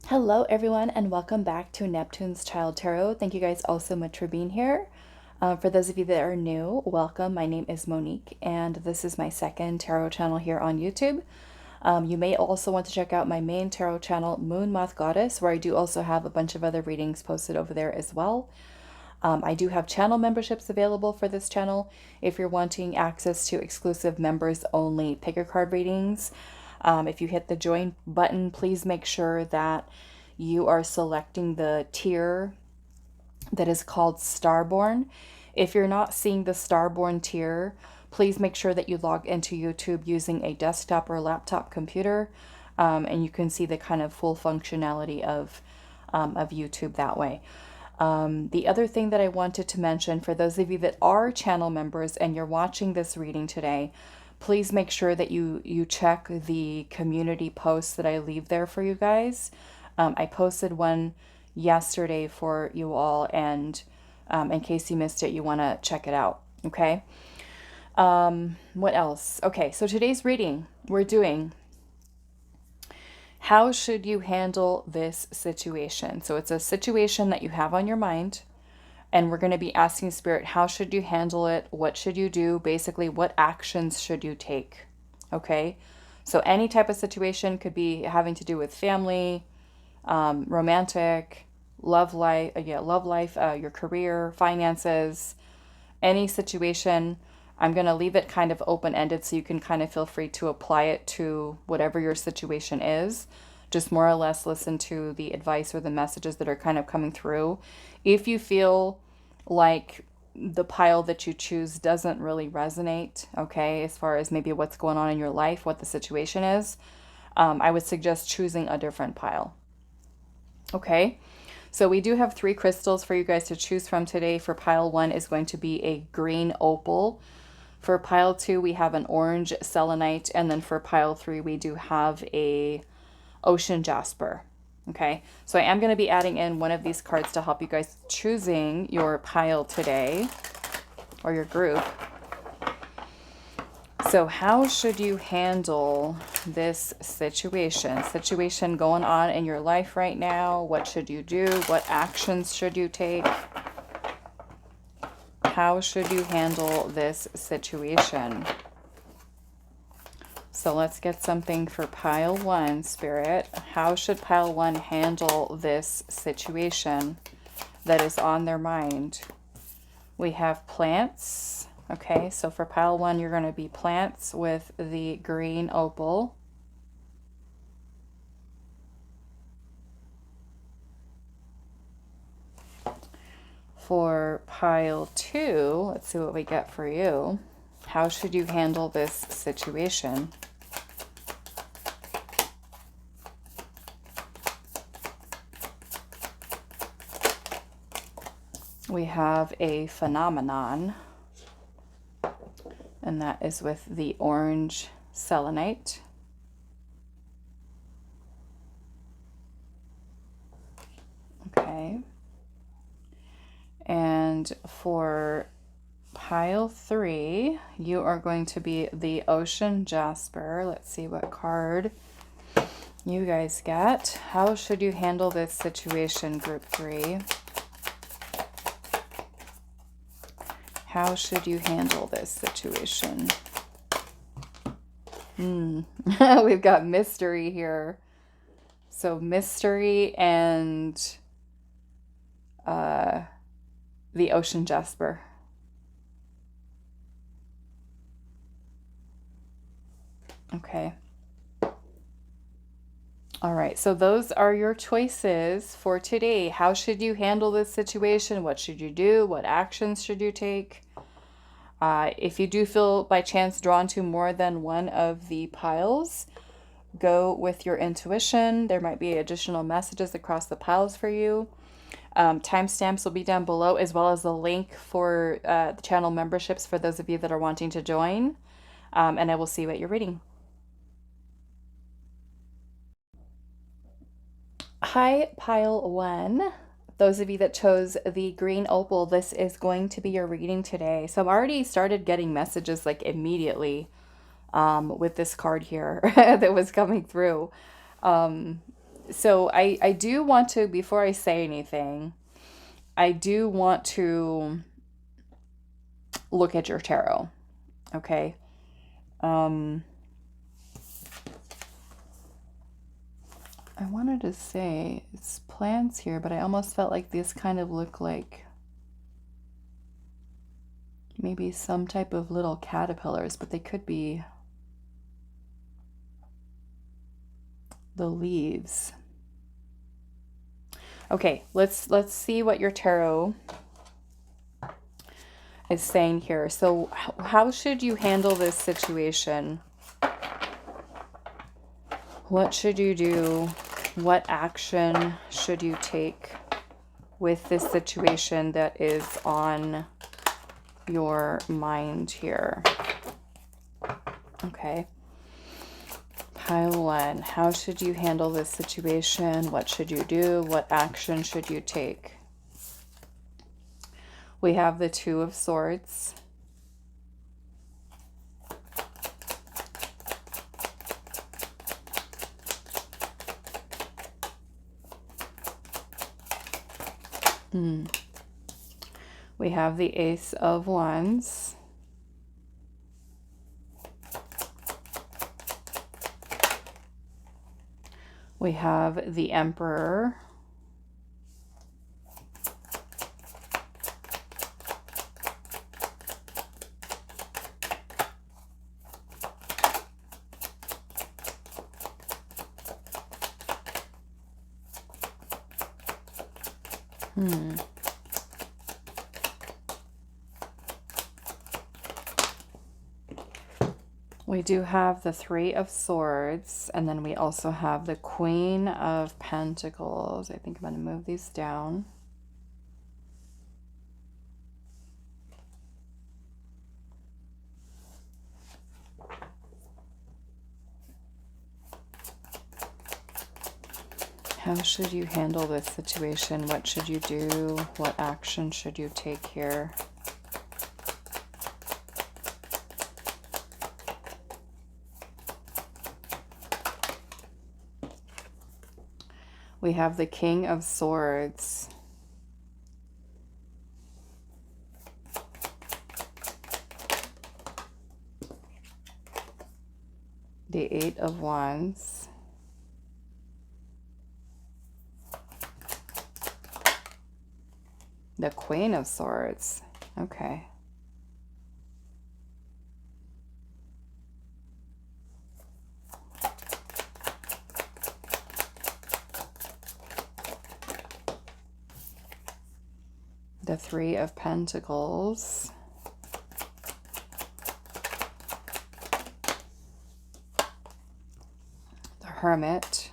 Hello, everyone, and welcome back to Neptune's Child Tarot. Thank you guys all so much for being here. For those of you that are new, welcome. My name is Monique, and this is my second tarot channel here on YouTube. You may also want to check out my main tarot channel, Moon Moth Goddess, where I do also have a bunch of other readings posted over there as well. I do have channel memberships available for this channel if you're wanting access to exclusive members only pick a card readings. If you hit the join button, please make sure that you are selecting the tier that is called Starborn. If you're not seeing the Starborn tier, please make sure that you log into YouTube using a desktop or laptop computer, and you can see the kind of full functionality of YouTube that way. The other thing that I wanted to mention for those of you that are channel members and you're watching this reading today, please make sure that you check the community posts that I leave there for you guys. I posted one yesterday for you all, and in case you missed it, you want to check it out. Okay. What else? Okay, so today's reading, we're doing how should you handle this situation? So it's a situation that you have on your mind, and we're going to be asking Spirit, how should you handle it? What should you do? Basically, what actions should you take? Okay, so any type of situation could be having to do with family, romantic, love life, your career, finances, any situation. I'm going to leave it kind of open-ended so you can kind of feel free to apply it to whatever your situation is. Just more or less listen to the advice or the messages that are kind of coming through. If you feel like the pile that you choose doesn't really resonate, okay, as far as maybe what's going on in your life, what the situation is, I would suggest choosing a different pile. Okay, so we do have 3 crystals for you guys to choose from today. For pile 1 is going to be a green opal. For pile 2, we have an orange selenite. And then for pile 3, we do have a ocean jasper. Okay, so I am going to be adding in one of these cards to help you guys choosing your pile today, or your group. So how should you handle this situation going on in your life right now? What should you do? What actions should you take? How should you handle this situation? So let's get something for pile 1, Spirit. How should pile 1 handle this situation that is on their mind? We have plants. Okay, so for pile 1, you're going to be plants with the green opal. For pile 2, let's see what we get for you. How should you handle this situation? We have a phenomenon, and that is with the orange selenite. Okay. And for pile 3, you are going to be the ocean jasper. Let's see what card you guys get. How should you handle this situation, group 3? How should you handle this situation? We've got mystery here. So mystery and the ocean jasper. Okay. All right, so those are your choices for today. How should you handle this situation? What should you do? What actions should you take? If you do feel by chance drawn to more than one of the piles, go with your intuition. There might be additional messages across the piles for you. Timestamps will be down below, as well as the link for the channel memberships for those of you that are wanting to join. And I will see you at your reading. Hi, pile 1. Those of you that chose the green opal, this is going to be your reading today. So I've already started getting messages like immediately with this card here that was coming through. So I do want to, before I say anything, I do want to look at your tarot. Okay. I wanted to say it's plants here, but I almost felt like these kind of look like maybe some type of little caterpillars, but they could be the leaves. Okay, let's see what your tarot is saying here. So how should you handle this situation? What should you do? What action should you take with this situation that is on your mind here? Okay. Pile 1. How should you handle this situation? What should you do? What action should you take? We have the 2 of Swords. We have the Ace of Wands. We have the Emperor. We do have the 3 of Swords, and then we also have the Queen of Pentacles. I think I'm going to move these down. How should you handle this situation? What should you do? What action should you take here? We have the King of Swords. The 8 of Wands. The Queen of Swords. Okay. The 3 of Pentacles. The Hermit.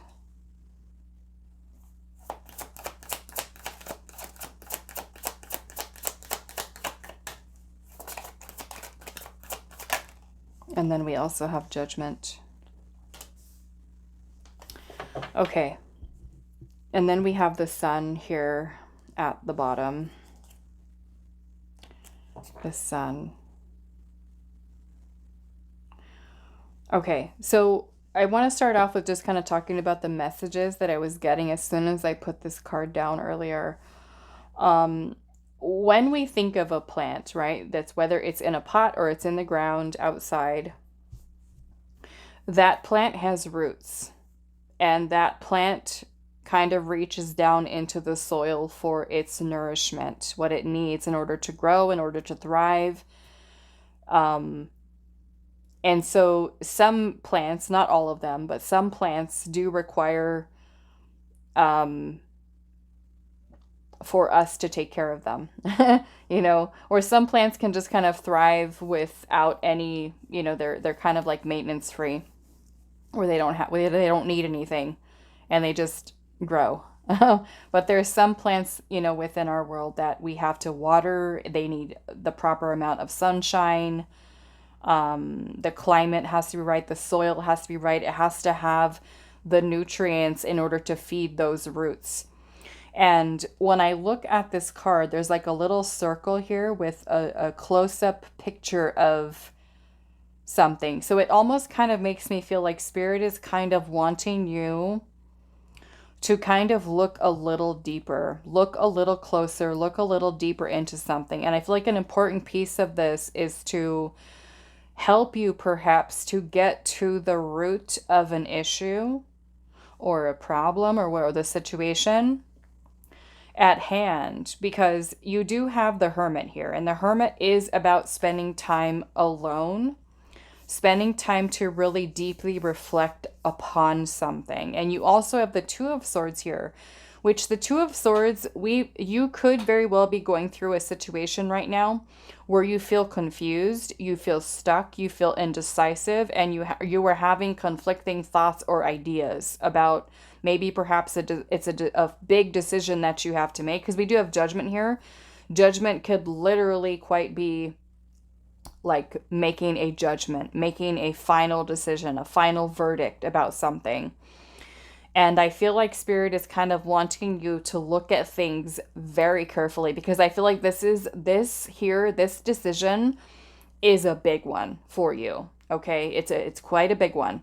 And then we also have Judgment. Okay. And then we have the Sun here at the bottom. The Sun. Okay, so I want to start off with just kind of talking about the messages that I was getting as soon as I put this card down earlier. When we think of a plant, right, that's whether it's in a pot or it's in the ground outside, that plant has roots, and that plant kind of reaches down into the soil for its nourishment, what it needs in order to grow, in order to thrive. And so some plants, not all of them, but some plants do require for us to take care of them, you know, or some plants can just kind of thrive without any, you know, they're kind of like maintenance free, where they don't need anything and they just grow. But there's some plants, you know, within our world that we have to water. They need the proper amount of sunshine. The climate has to be right. The soil has to be right. It has to have the nutrients in order to feed those roots. And when I look at this card, there's like a little circle here with a close-up picture of something. So it almost kind of makes me feel like Spirit is kind of wanting you to kind of look a little deeper, look a little closer, look a little deeper into something. And I feel like an important piece of this is to help you perhaps to get to the root of an issue or a problem or the situation at hand, because you do have the Hermit here, and the Hermit is about spending time alone, spending time to really deeply reflect upon something. And you also have the Two of Swords here, which the Two of Swords, you could very well be going through a situation right now where you feel confused, you feel stuck, you feel indecisive, and you are having conflicting thoughts or ideas about maybe perhaps it's a big decision that you have to make, because we do have Judgment here. Judgment could literally quite be like making a judgment, making a final decision, a final verdict about something. And I feel like Spirit is kind of wanting you to look at things very carefully, because I feel like this decision is a big one for you. Okay, it's quite a big one.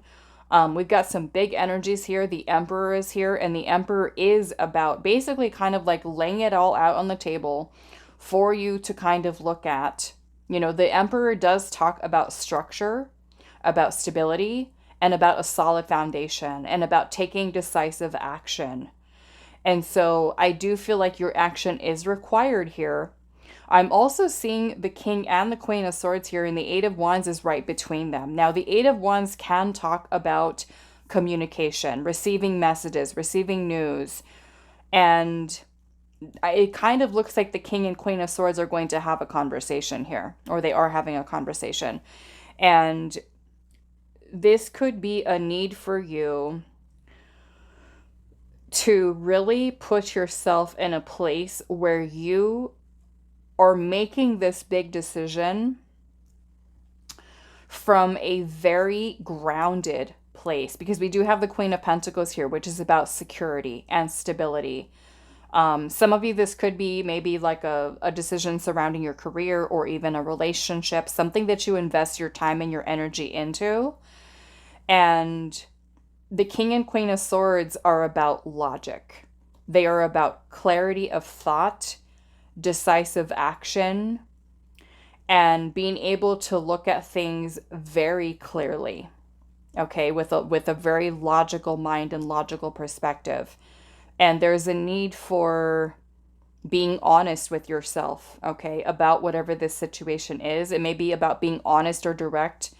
We've got some big energies here. The Emperor is here, and the Emperor is about basically kind of like laying it all out on the table for you to kind of look at. You know, the Emperor does talk about structure, about stability, and about a solid foundation, and about taking decisive action. And so I do feel like your action is required here. I'm also seeing the King and the Queen of Swords here, and the Eight of Wands is right between them. Now, the Eight of Wands can talk about communication, receiving messages, receiving news, and it kind of looks like the King and Queen of Swords are going to have a conversation here, or they are having a conversation. And this could be a need for you to really put yourself in a place where you are making this big decision from a very grounded place, because we do have the Queen of Pentacles here, which is about security and stability. Some of you, this could be maybe like a decision surrounding your career or even a relationship, something that you invest your time and your energy into. And the King and Queen of Swords are about logic. They are about clarity of thought, decisive action, and being able to look at things very clearly, okay, with a very logical mind and logical perspective. And there's a need for being honest with yourself, okay, about whatever this situation is. It may be about being honest or direct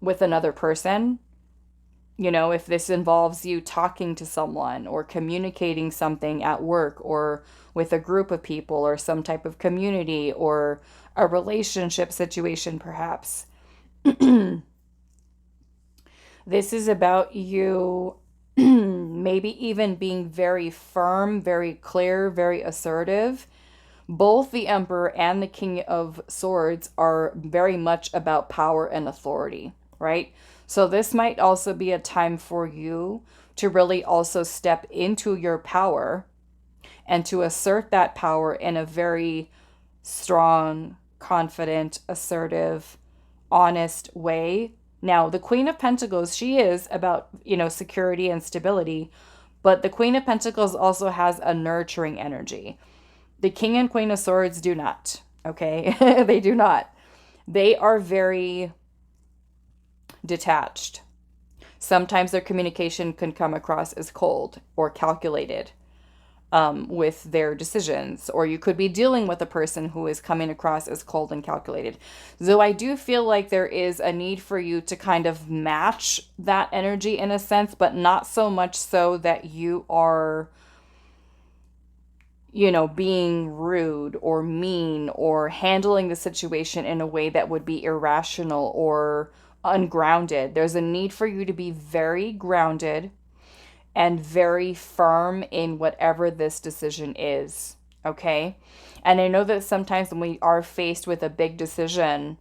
with another person. You know, if this involves you talking to someone or communicating something at work or with a group of people or some type of community or a relationship situation, perhaps. This is about you maybe even being very firm, very clear, very assertive. Both the Emperor and the King of Swords are very much about power and authority, right? So this might also be a time for you to really also step into your power and to assert that power in a very strong, confident, assertive, honest way. Now, the Queen of Pentacles, she is about, security and stability, but the Queen of Pentacles also has a nurturing energy. The King and Queen of Swords do not, okay? They do not. They are very detached. Sometimes their communication can come across as cold or calculated with their decisions, or you could be dealing with a person who is coming across as cold and calculated. So I do feel like there is a need for you to kind of match that energy in a sense, but not so much so that you are, being rude or mean or handling the situation in a way that would be irrational or ungrounded. There's a need for you to be very grounded and very firm in whatever this decision is, okay? And I know that sometimes when we are faced with a big decision,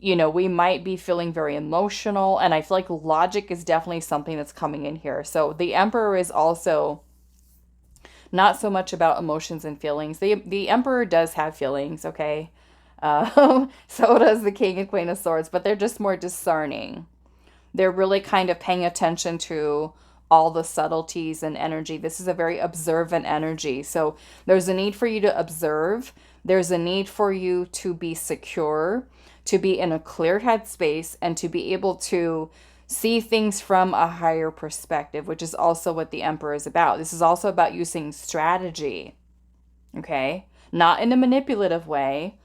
we might be feeling very emotional, and I feel like logic is definitely something that's coming in here. So the Emperor is also not so much about emotions and feelings. The Emperor does have feelings, okay? So does the King and Queen of Swords, but they're just more discerning. They're really kind of paying attention to all the subtleties and energy. This is a very observant energy. So there's a need for you to observe. There's a need for you to be secure, to be in a clear headspace, and to be able to see things from a higher perspective, which is also what the Emperor is about. This is also about using strategy, okay? Not in a manipulative way,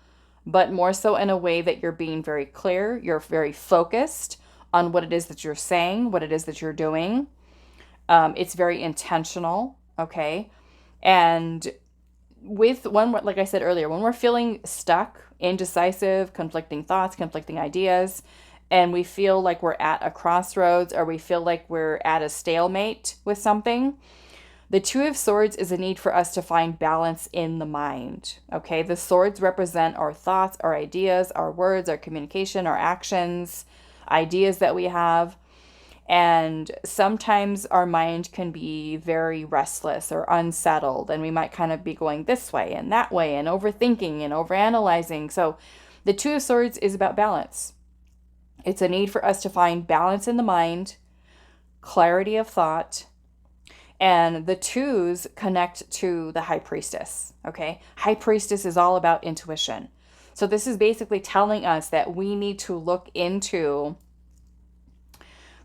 but more so in a way that you're being very clear, you're very focused on what it is that you're saying, what it is that you're doing. It's very intentional, okay? And like I said earlier, when we're feeling stuck, indecisive, conflicting thoughts, conflicting ideas, and we feel like we're at a crossroads, or we feel like we're at a stalemate with something, the Two of Swords is a need for us to find balance in the mind, okay? The swords represent our thoughts, our ideas, our words, our communication, our actions, ideas that we have. And sometimes our mind can be very restless or unsettled, and we might kind of be going this way and that way and overthinking and overanalyzing. So the Two of Swords is about balance. It's a need for us to find balance in the mind, clarity of thought, and the twos connect to the High Priestess, okay? High Priestess is all about intuition. So this is basically telling us that we need to look into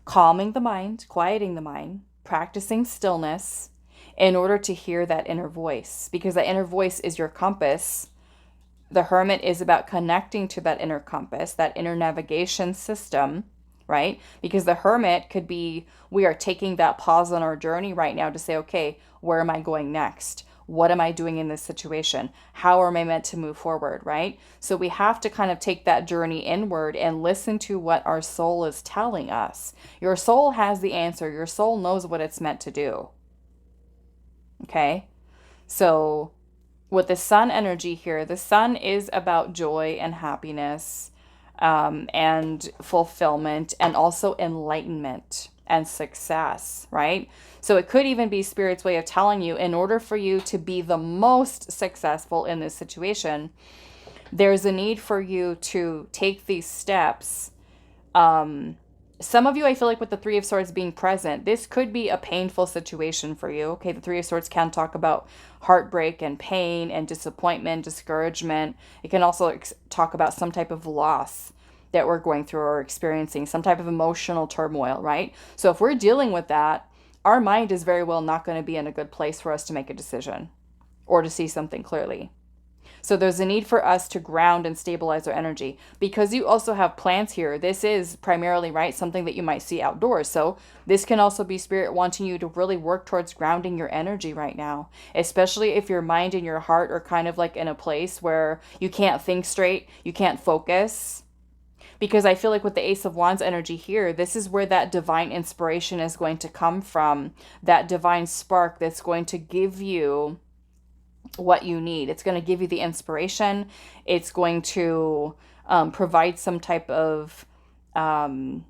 calming the mind, quieting the mind, practicing stillness in order to hear that inner voice, because that inner voice is your compass. The Hermit is about connecting to that inner compass, that inner navigation system, right? Because the Hermit could be, we are taking that pause on our journey right now to say, okay, where am I going next? What am I doing in this situation? How am I meant to move forward, right? So we have to kind of take that journey inward and listen to what our soul is telling us. Your soul has the answer. Your soul knows what it's meant to do. Okay? So with the Sun energy here, the Sun is about joy and happiness, and fulfillment, and also enlightenment and success, right? So it could even be Spirit's way of telling you, in order for you to be the most successful in this situation, there's a need for you to take these steps. Some of you, I feel like with the Three of Swords being present, this could be a painful situation for you. Okay, the Three of Swords can talk about heartbreak and pain and disappointment, discouragement. It can also talk about some type of loss that we're going through or experiencing, some type of emotional turmoil, right? So if we're dealing with that, our mind is very well not going to be in a good place for us to make a decision or to see something clearly. So there's a need for us to ground and stabilize our energy. Because you also have plants here, this is primarily, right, something that you might see outdoors. So this can also be Spirit wanting you to really work towards grounding your energy right now, especially if your mind and your heart are kind of like in a place where you can't think straight, you can't focus. Because I feel like with the Ace of Wands energy here, this is where that divine inspiration is going to come from, that divine spark that's going to give you what you need. It's going to give you the inspiration. It's going to provide some type of kind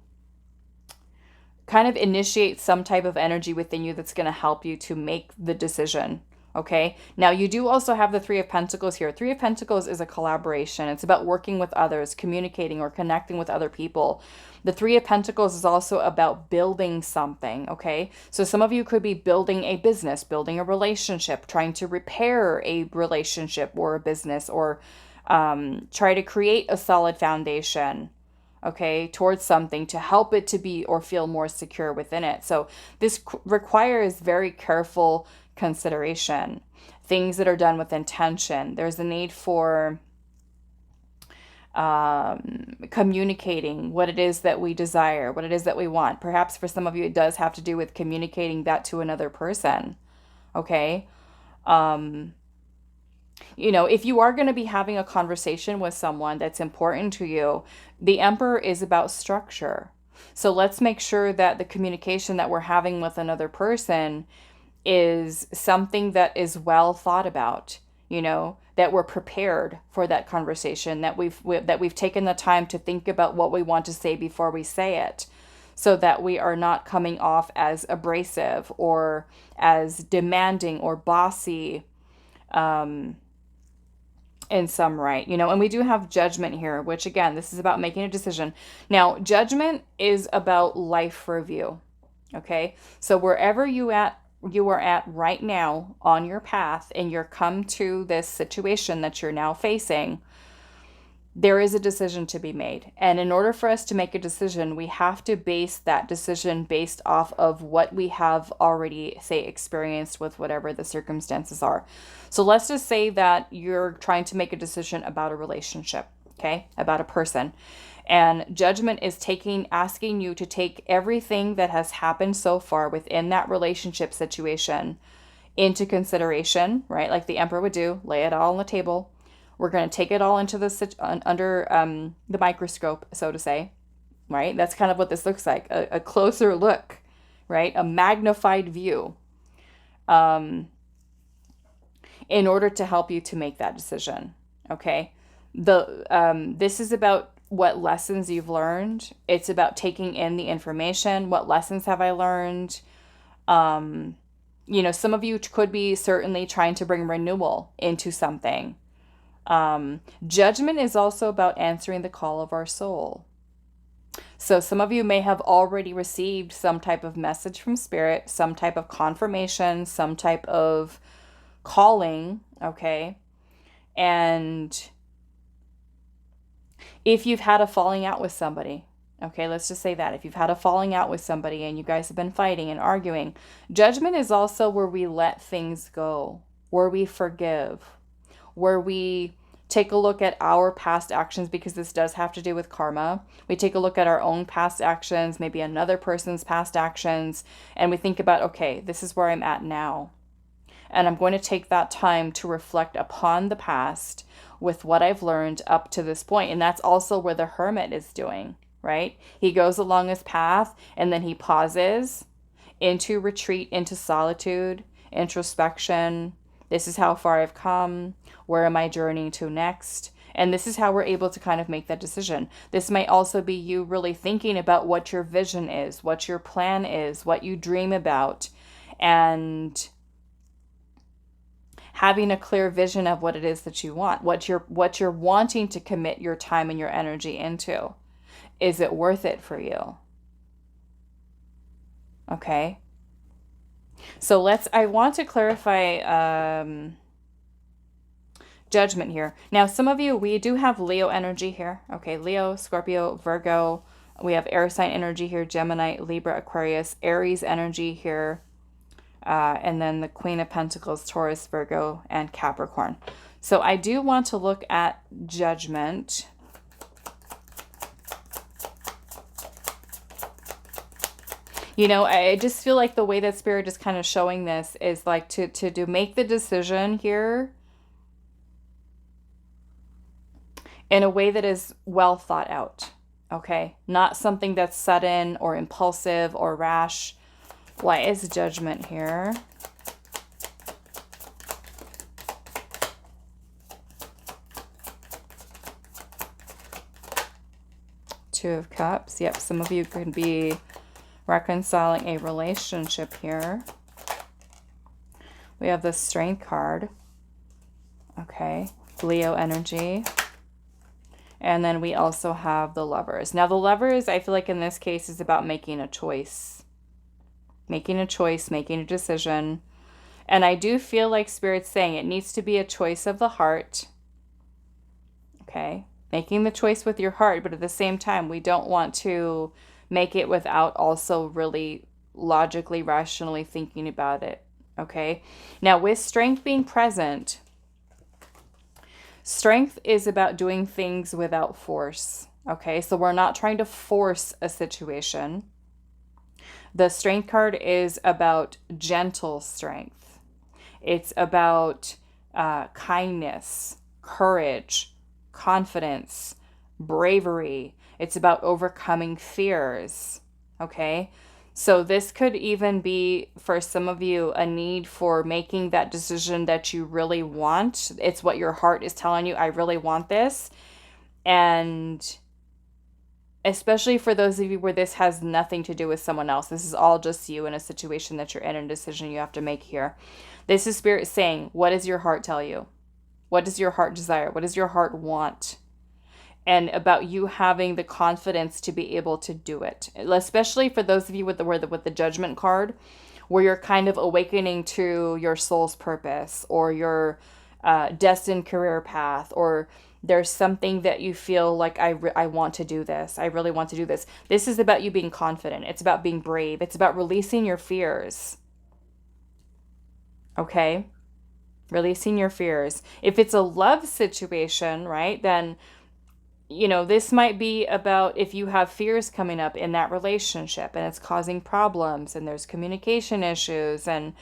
of initiate some type of energy within you that's going to help you to make the decision. Okay. Now you do also have the Three of Pentacles here. Three of Pentacles is a collaboration. It's about working with others, communicating or connecting with other people. The Three of Pentacles is also about building something. Okay. So some of you could be building a business, building a relationship, trying to repair a relationship or a business, or try to create a solid foundation, okay, towards something to help it to be or feel more secure within it. So this requires very careful consideration, things that are done with intention. There's a need for communicating what it is that we desire, what it is that we want. Perhaps for some of you, it does have to do with communicating that to another person, okay? You know, if you are going to be having a conversation with someone that's important to you, the Emperor is about structure. So let's make sure that the communication that we're having with another person is something that is well thought about, you know, that we're prepared for that conversation, that we've taken the time to think about what we want to say before we say it, so that we are not coming off as abrasive or as demanding or bossy, in some right, you know. And we do have Judgment here, which again, this is about making a decision. Now, Judgment is about life review. Okay, so wherever you are at right now on your path, and you're come to this situation that you're now facing, there is a decision to be made. And in order for us to make a decision, we have to base that decision based off of what we have already, say, experienced with whatever the circumstances are. So let's just say that you're trying to make a decision about a relationship, okay, about a person. And judgment is asking you to take everything that has happened so far within that relationship situation into consideration, right? Like the emperor would do, lay it all on the table. We're going to take it all into under the microscope, so to say, right? That's kind of what this looks like, a closer look, right? A magnified view, in order to help you to make that decision, okay? This is about what lessons you've learned. It's about taking in the information. What lessons have I learned? Some of you could be certainly trying to bring renewal into something. Judgment is also about answering the call of our soul. So some of you may have already received some type of message from spirit, some type of confirmation, some type of calling, okay? And if you've had a falling out with somebody, okay, let's just say that. If you've had a falling out with somebody and you guys have been fighting and arguing, judgment is also where we let things go, where we forgive, where we take a look at our past actions, because this does have to do with karma. We take a look at our own past actions, maybe another person's past actions, and we think about, okay, this is where I'm at now. And I'm going to take that time to reflect upon the past with what I've learned up to this point. And that's also where the hermit is doing, right? He goes along his path and then he pauses into retreat, into solitude, introspection. This is how far I've come. Where am I journeying to next? And this is how we're able to kind of make that decision. This might also be you really thinking about what your vision is, what your plan is, what you dream about, and having a clear vision of what it is that you want, what you're wanting to commit your time and your energy into. Is it worth it for you? Okay. So I want to clarify judgment here. Now, some of you, we do have Leo energy here. Okay, Leo, Scorpio, Virgo. We have air sign energy here, Gemini, Libra, Aquarius, Aries energy here. And then the Queen of Pentacles, Taurus, Virgo, and Capricorn. So I do want to look at judgment. I just feel like the way that Spirit is kind of showing this is like to make the decision here in a way that is well thought out, okay? Not something that's sudden or impulsive or rash. Why is judgment here? Two of Cups. Yep, some of you could be reconciling a relationship here. We have the Strength card. Okay, Leo energy. And then we also have the Lovers. Now the Lovers, I feel like in this case, is about making a choice. Making a choice, making a decision. And I do feel like Spirit's saying it needs to be a choice of the heart. Okay, making the choice with your heart, but at the same time, we don't want to make it without also really logically, rationally thinking about it. Okay, now with Strength being present, Strength is about doing things without force. Okay, so we're not trying to force a situation. The Strength card is about gentle strength. It's about kindness, courage, confidence, bravery. It's about overcoming fears. Okay, so this could even be, for some of you, a need for making that decision that you really want. It's what your heart is telling you, I really want this. And especially for those of you where this has nothing to do with someone else. This is all just you in a situation that you're in, a decision you have to make here. This is Spirit saying, what does your heart tell you? What does your heart desire? What does your heart want? and about you having the confidence to be able to do it. Especially for those of you with the Judgment card, where you're kind of awakening to your soul's purpose, or your destined career path, or there's something that you feel like, I want to do this. I really want to do this. This is about you being confident. It's about being brave. It's about releasing your fears. Okay? Releasing your fears. If it's a love situation, right, then, this might be about if you have fears coming up in that relationship and it's causing problems and there's communication issues and,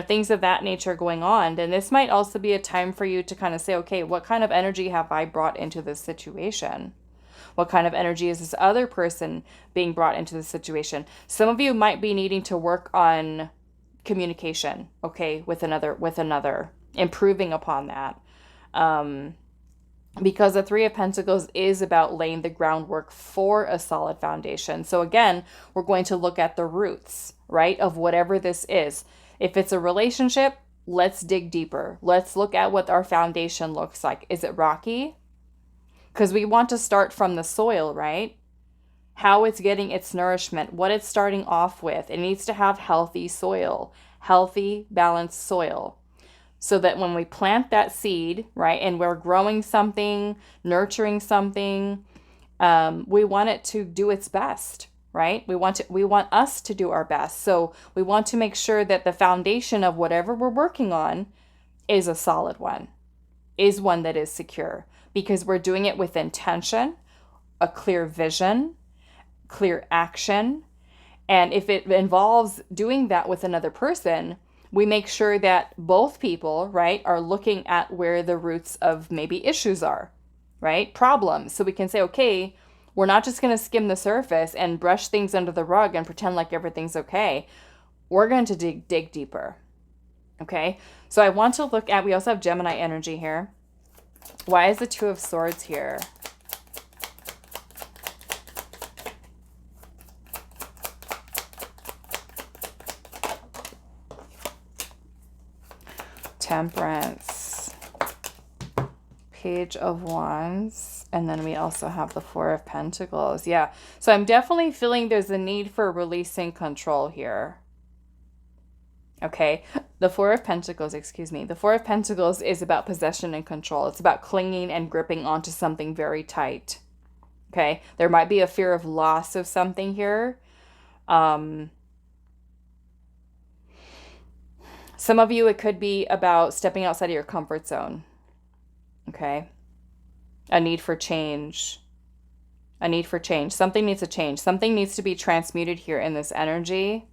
things of that nature going on. Then this might also be a time for you to kind of say, okay, what kind of energy have I brought into this situation? What kind of energy is this other person being brought into the situation? Some of you might be needing to work on communication, okay, with another, improving upon that. Because the Three of Pentacles is about laying the groundwork for a solid foundation. So again, we're going to look at the roots, right, of whatever this is. If it's a relationship, let's dig deeper. Let's look at what our foundation looks like. Is it rocky? Because we want to start from the soil, right? How it's getting its nourishment, what it's starting off with. It needs to have healthy soil, healthy, balanced soil. So that when we plant that seed, right, and we're growing something, nurturing something, we want it to do its best, right? We want us to do our best. So we want to make sure that the foundation of whatever we're working on is a solid one, is one that is secure, because we're doing it with intention, a clear vision, clear action. And if it involves doing that with another person, we make sure that both people, right, are looking at where the roots of maybe issues are, right? Problems. So we can say, okay, we're not just going to skim the surface and brush things under the rug and pretend like everything's okay. We're going to dig deeper. Okay. So I want to look at, we also have Gemini energy here. Why is the Two of Swords here? Temperance, Page of Wands, and then we also have the Four of Pentacles. Yeah, so I'm definitely feeling there's a need for releasing control here. Okay, the Four of Pentacles, excuse me. The Four of Pentacles is about possession and control. It's about clinging and gripping onto something very tight. Okay, there might be a fear of loss of something here. Some of you, it could be about stepping outside of your comfort zone. Okay. A need for change. A need for change. Something needs to change. Something needs to be transmuted here in this energy.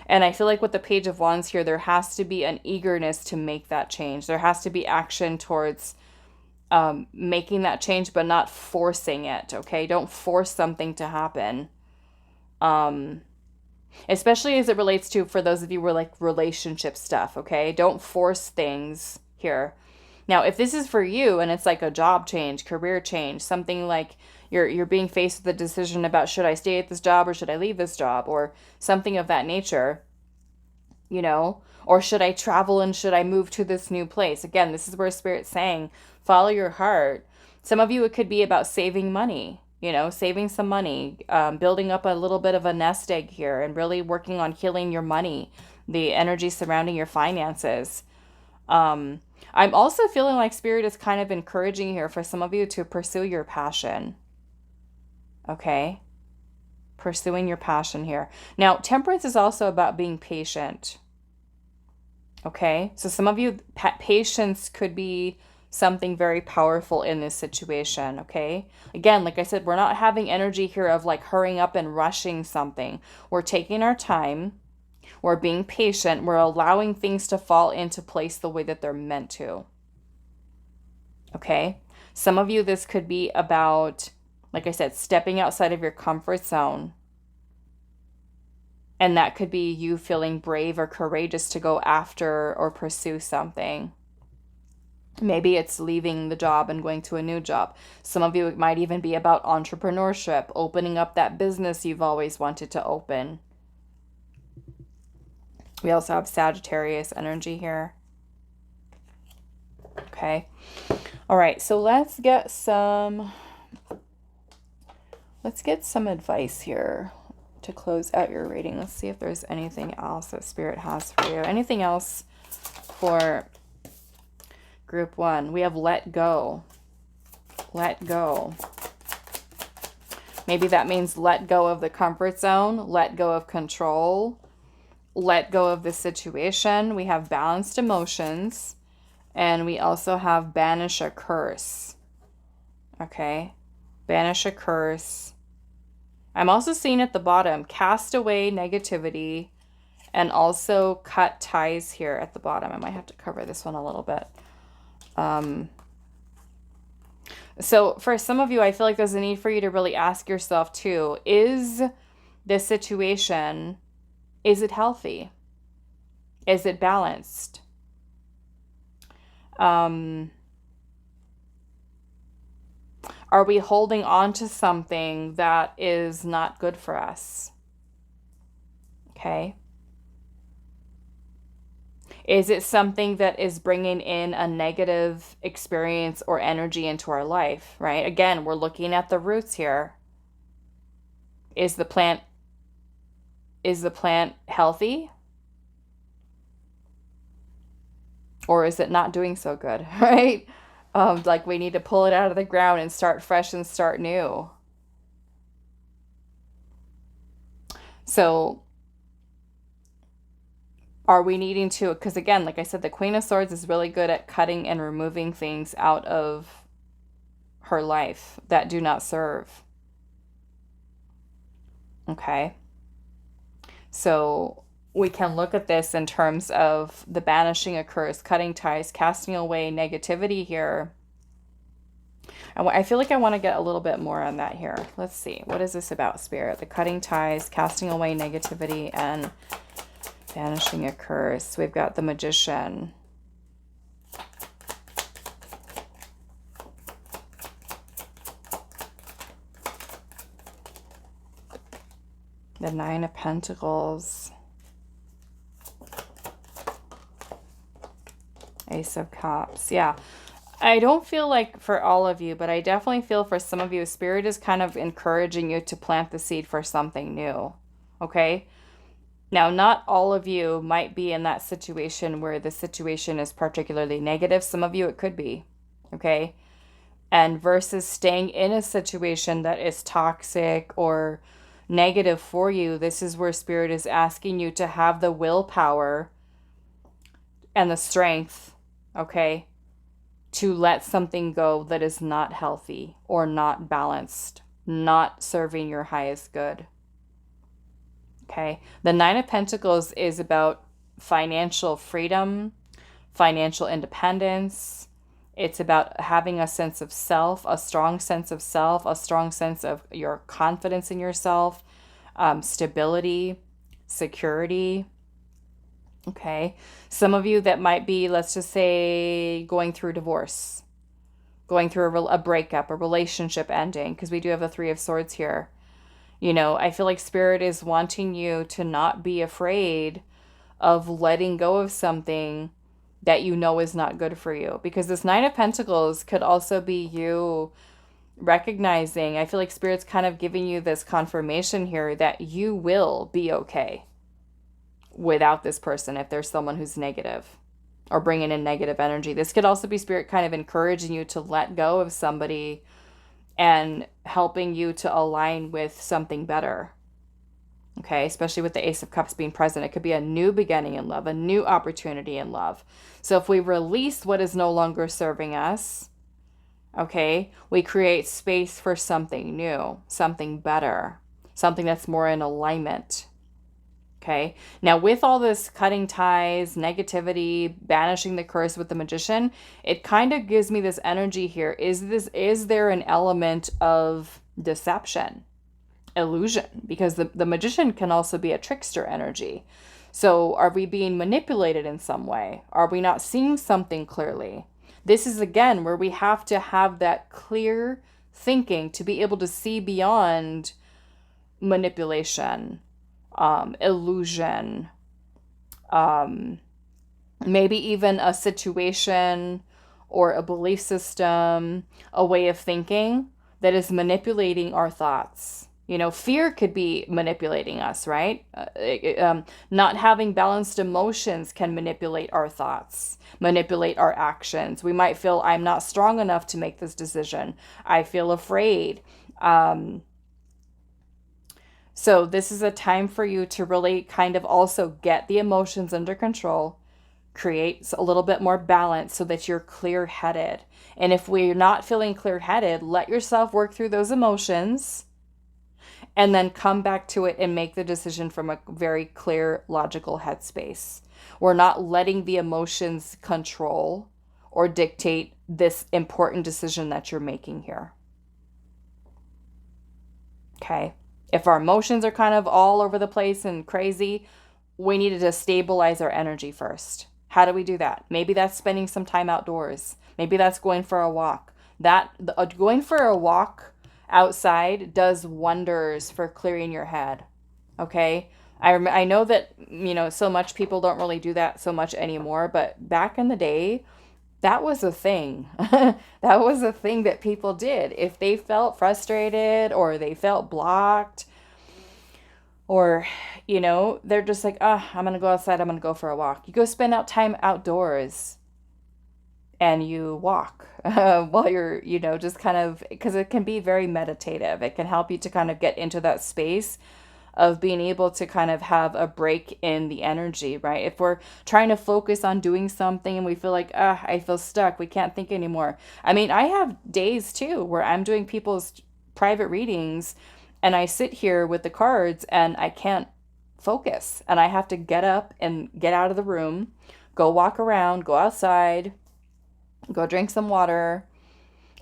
And I feel like with the Page of Wands here, there has to be an eagerness to make that change. There has to be action towards making that change, but not forcing it. Okay. Don't force something to happen. Especially as it relates to, for those of you who are like relationship stuff, okay? Don't force things here. Now, if this is for you and it's like a job change, career change, something like you're being faced with a decision about, should I stay at this job or should I leave this job, or something of that nature, or should I travel and should I move to this new place? Again, this is where Spirit's saying, follow your heart. Some of you, it could be about saving money. Saving some money, building up a little bit of a nest egg here and really working on healing your money, the energy surrounding your finances. I'm also feeling like Spirit is kind of encouraging here for some of you to pursue your passion. Okay? Pursuing your passion here. Now, Temperance is also about being patient. Okay? So some of you, patience could be something very powerful in this situation, okay? Again, like I said, we're not having energy here of like hurrying up and rushing something. We're taking our time. We're being patient. We're allowing things to fall into place the way that they're meant to. Okay? Some of you, this could be about, like I said, stepping outside of your comfort zone. And that could be you feeling brave or courageous to go after or pursue something. Maybe it's leaving the job and going to a new job. Some of you, it might even be about entrepreneurship, opening up that business you've always wanted to open. We also have Sagittarius energy here. Okay. All right, so let's get some advice here to close out your reading. Let's see if there's anything else that Spirit has for you. Anything else for group 1? We have let go. Let go. Maybe that means let go of the comfort zone, let go of control, let go of the situation. We have balanced emotions, and we also have banish a curse. Okay, banish a curse. I'm also seeing at the bottom, cast away negativity, and also cut ties here at the bottom. I might have to cover this one a little bit. So for some of you, I feel like there's a need for you to really ask yourself too, is this situation, is it healthy? Is it balanced? Are we holding on to something that is not good for us? Okay. Is it something that is bringing in a negative experience or energy into our life, right? Again, we're looking at the roots here. Is the plant healthy? Or is it not doing so good, right? Like we need to pull it out of the ground and start fresh and start new. So are we needing to, because again, like I said, the Queen of Swords is really good at cutting and removing things out of her life that do not serve. Okay. So we can look at this in terms of the banishing a curse, cutting ties, casting away negativity here. I feel like I want to get a little bit more on that here. Let's see. What is this about, Spirit? The cutting ties, casting away negativity, and banishing a curse. We've got the Magician. The Nine of Pentacles. Ace of Cups. Yeah. I don't feel like for all of you, but I definitely feel for some of you, Spirit is kind of encouraging you to plant the seed for something new. Okay? Now, not all of you might be in that situation where the situation is particularly negative. Some of you, it could be. Okay? And versus staying in a situation that is toxic or negative for you, this is where Spirit is asking you to have the willpower and the strength, okay, to let something go that is not healthy or not balanced, not serving your highest good. Okay, the Nine of Pentacles is about financial freedom, financial independence. It's about having a sense of self, a strong sense of self, a strong sense of your confidence in yourself, stability, security. Okay, some of you that might be, let's just say, going through divorce, going through a breakup, a relationship ending, because we do have the Three of Swords here. You know, I feel like Spirit is wanting you to not be afraid of letting go of something that you know is not good for you. Because this Nine of Pentacles could also be you recognizing, I feel like Spirit's kind of giving you this confirmation here that you will be okay without this person if there's someone who's negative or bringing in negative energy. This could also be Spirit kind of encouraging you to let go of somebody and helping you to align with something better. Okay, especially with the Ace of Cups being present. It could be a new beginning in love, a new opportunity in love. So if we release what is no longer serving us, okay, we create space for something new, something better, something that's more in alignment. Okay, now with all this cutting ties, negativity, banishing the curse with the Magician, it kind of gives me this energy here. Is there an element of deception, illusion? Because the Magician can also be a trickster energy. So are we being manipulated in some way? Are we not seeing something clearly? This is again where we have to have that clear thinking to be able to see beyond manipulation, illusion, maybe even a situation or a belief system, a way of thinking that is manipulating our thoughts. You know, fear could be manipulating us, right? Not having balanced emotions can manipulate our thoughts, manipulate our actions. We might feel, I'm not strong enough to make this decision. I feel afraid. So this is a time for you to really kind of also get the emotions under control, create a little bit more balance so that you're clear-headed. And if we're not feeling clear-headed, let yourself work through those emotions and then come back to it and make the decision from a very clear, logical headspace. We're not letting the emotions control or dictate this important decision that you're making here. Okay? If our emotions are kind of all over the place and crazy, we needed to stabilize our energy first. How do we do that? Maybe that's spending some time outdoors. Maybe that's going for a walk. Going for a walk outside does wonders for clearing your head. Okay? I know that, so much people don't really do that so much anymore, but back in the day, that was a thing. That was a thing that people did. If they felt frustrated or they felt blocked or, they're just like, I'm going to go outside. I'm going to go for a walk. You go spend time outdoors and you walk while you're, just kind of, because it can be very meditative. It can help you to kind of get into that space of being able to kind of have a break in the energy, right? If we're trying to focus on doing something and we feel like, I feel stuck, we can't think anymore. I mean, I have days too where I'm doing people's private readings and I sit here with the cards and I can't focus and I have to get up and get out of the room, go walk around, go outside, go drink some water,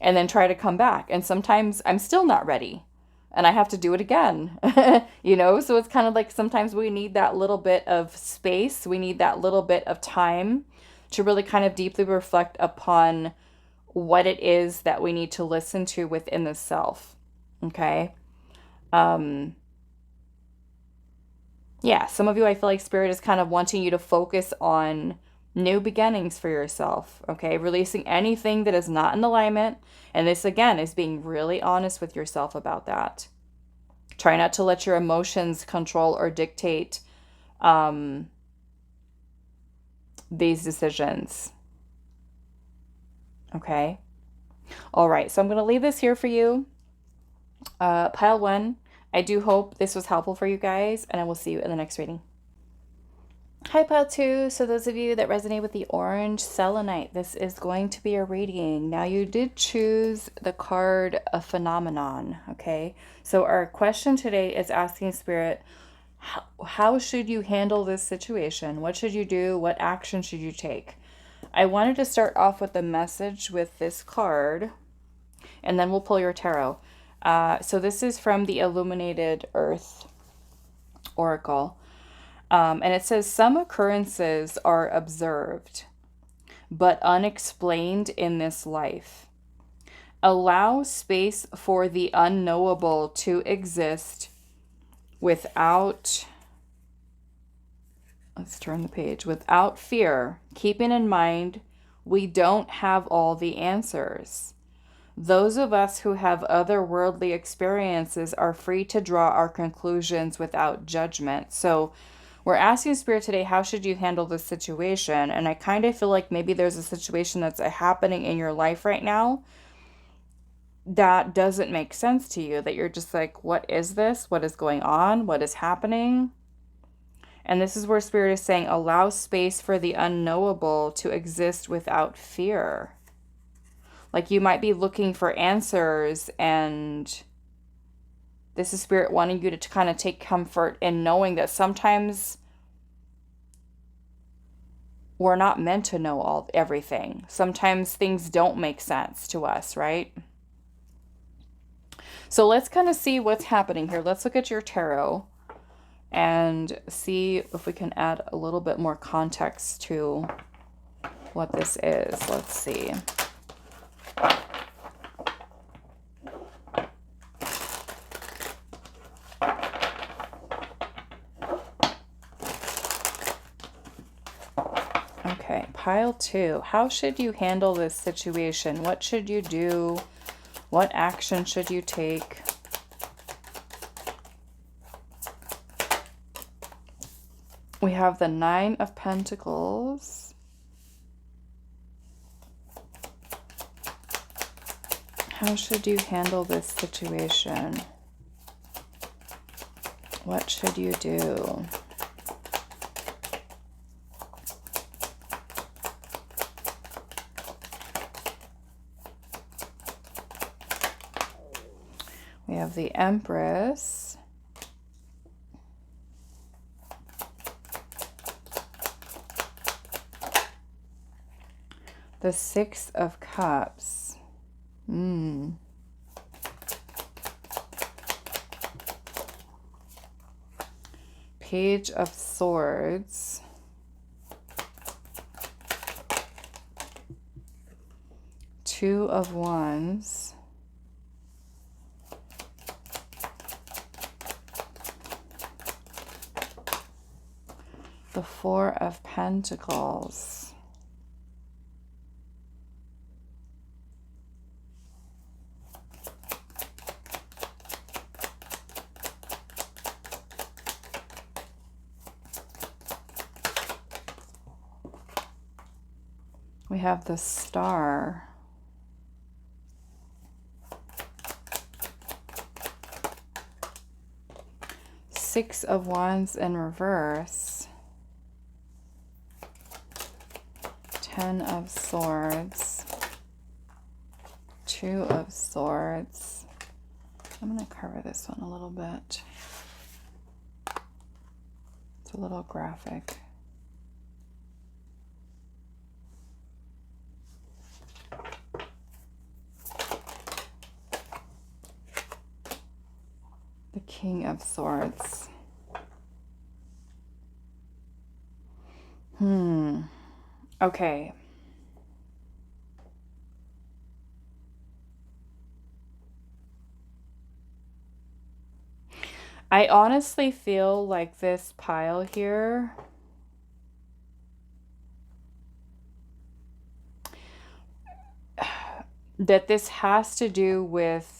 and then try to come back. And sometimes I'm still not ready. And I have to do it again, So it's kind of like sometimes we need that little bit of space. We need that little bit of time to really kind of deeply reflect upon what it is that we need to listen to within the self. Okay. Yeah, some of you, I feel like Spirit is kind of wanting you to focus on new beginnings for yourself. Okay. Releasing anything that is not in alignment. And this, again, is being really honest with yourself about that. Try not to let your emotions control or dictate these decisions. Okay? All right, so I'm going to leave this here for you. Pile 1, I do hope this was helpful for you guys, and I will see you in the next reading. Hi, Pile 2. So those of you that resonate with the orange selenite, this is going to be a reading. Now, you did choose the card, a phenomenon, okay? So our question today is asking Spirit, how should you handle this situation? What should you do? What action should you take? I wanted to start off with a message with this card, and then we'll pull your tarot. So this is from the Illuminated Earth Oracle. And it says, some occurrences are observed, but unexplained in this life. Allow space for the unknowable to exist without, let's turn the page, without fear, keeping in mind we don't have all the answers. Those of us who have otherworldly experiences are free to draw our conclusions without judgment. So we're asking Spirit today, how should you handle this situation? And I kind of feel like maybe there's a situation that's happening in your life right now that doesn't make sense to you, that you're just like, what is this? What is going on? What is happening? And this is where Spirit is saying, allow space for the unknowable to exist without fear. Like you might be looking for answers, and this is Spirit wanting you to kind of take comfort in knowing that sometimes we're not meant to know everything. Sometimes things don't make sense to us, right? So let's kind of see what's happening here. Let's look at your tarot and see if we can add a little bit more context to what this is. Let's see. Okay, pile 2. How should you handle this situation? What should you do? What action should you take? We have the 9 of Pentacles. How should you handle this situation? What should you do? We have the Empress. The 6 of Cups. Page of Swords. Two of Wands. The 4 of Pentacles. We have the Star. Six of Wands in reverse. 10 of Swords. 2 of Swords. I'm going to cover this one a little bit. It's a little graphic. The King of Swords. Okay. I honestly feel like this pile here that this has to do with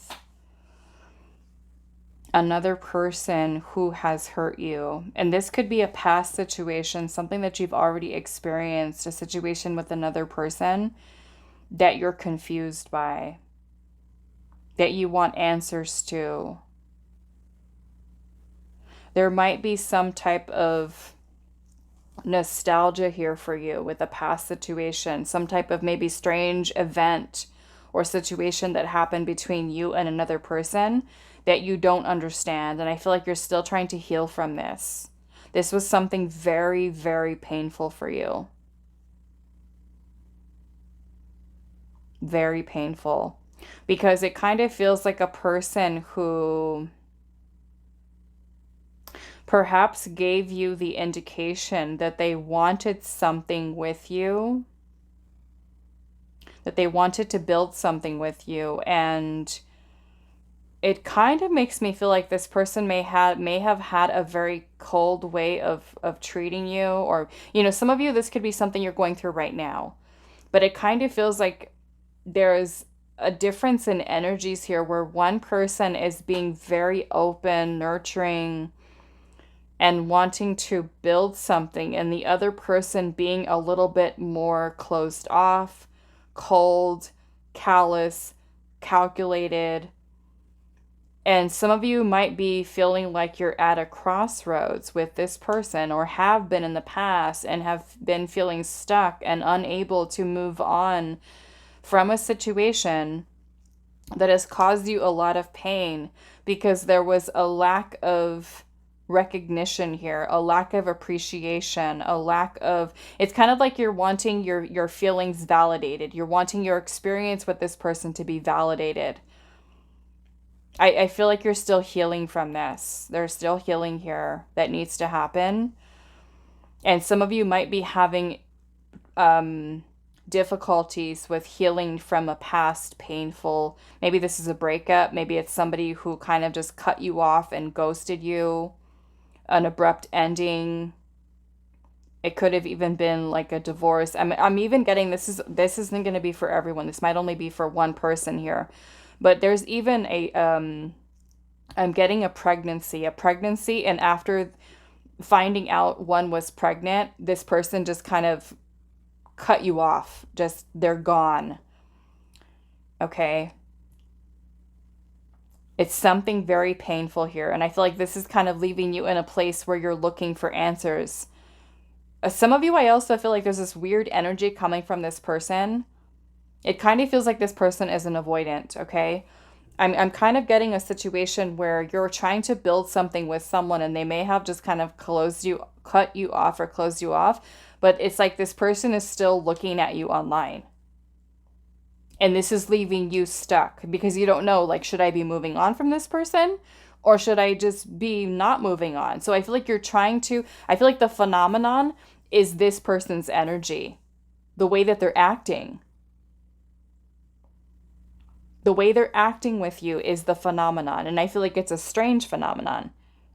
another person who has hurt you. And this could be a past situation, something that you've already experienced, a situation with another person that you're confused by, that you want answers to. There might be some type of nostalgia here for you with a past situation, some type of maybe strange event or situation that happened between you and another person that you don't understand. And I feel like you're still trying to heal from this. This was something very, very painful for you. Very painful. Because it kind of feels like a person who perhaps gave you the indication that they wanted something with you, that they wanted to build something with you. And it kind of makes me feel like this person may have had a very cold way of treating you. Or, you know, some of you, this could be something you're going through right now. But it kind of feels like there's a difference in energies here where one person is being very open, nurturing, and wanting to build something, and the other person being a little bit more closed off, cold, callous, calculated. And some of you might be feeling like you're at a crossroads with this person, or have been in the past and have been feeling stuck and unable to move on from a situation that has caused you a lot of pain because there was a lack of recognition here, a lack of appreciation, a lack of, it's kind of like you're wanting your feelings validated. You're wanting your experience with this person to be validated. I feel like you're still healing from this. There's still healing here that needs to happen. And some of you might be having difficulties with healing from a past painful, maybe this is a breakup, maybe it's somebody who kind of just cut you off and ghosted you, an abrupt ending. It could have even been like a divorce. I'm even getting this isn't going to be for everyone. This might only be for one person here. But there's even I'm getting a pregnancy, and after finding out one was pregnant, this person just kind of cut you off. Just they're gone. Okay? It's something very painful here, and I feel like this is kind of leaving you in a place where you're looking for answers. Some of you, I also feel like there's this weird energy coming from this person. It kind of feels like this person is an avoidant, okay? I'm kind of getting a situation where you're trying to build something with someone and they may have just kind of cut you off or closed you off, but it's like this person is still looking at you online. And this is leaving you stuck because you don't know, like, should I be moving on from this person or should I just be not moving on? So I feel like I feel like the phenomenon is this person's energy, the way that they're acting. The way they're acting with you is the phenomenon. And I feel like it's a strange phenomenon.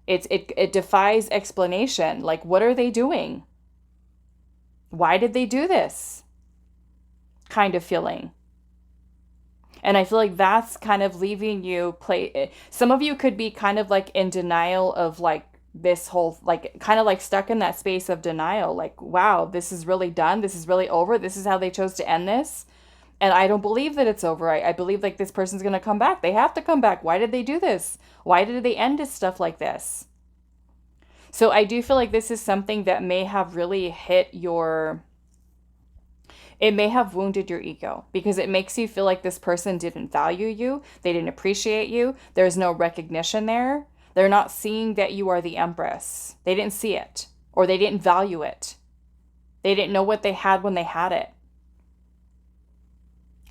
It defies explanation. Like, what are they doing? Why did they do this? Kind of feeling. And I feel like that's kind of leaving you some of you could be kind of like in denial of like this whole, like kind of like stuck in that space of denial. Like, wow, this is really done. This is really over. This is how they chose to end this. And I don't believe that it's over. I believe like this person's going to come back. They have to come back. Why did they do this? Why did they end this stuff like this? So I do feel like this is something that may have really it may have wounded your ego because it makes you feel like this person didn't value you. They didn't appreciate you. There's no recognition there. They're not seeing that you are the Empress. They didn't see it, or they didn't value it. They didn't know what they had when they had it.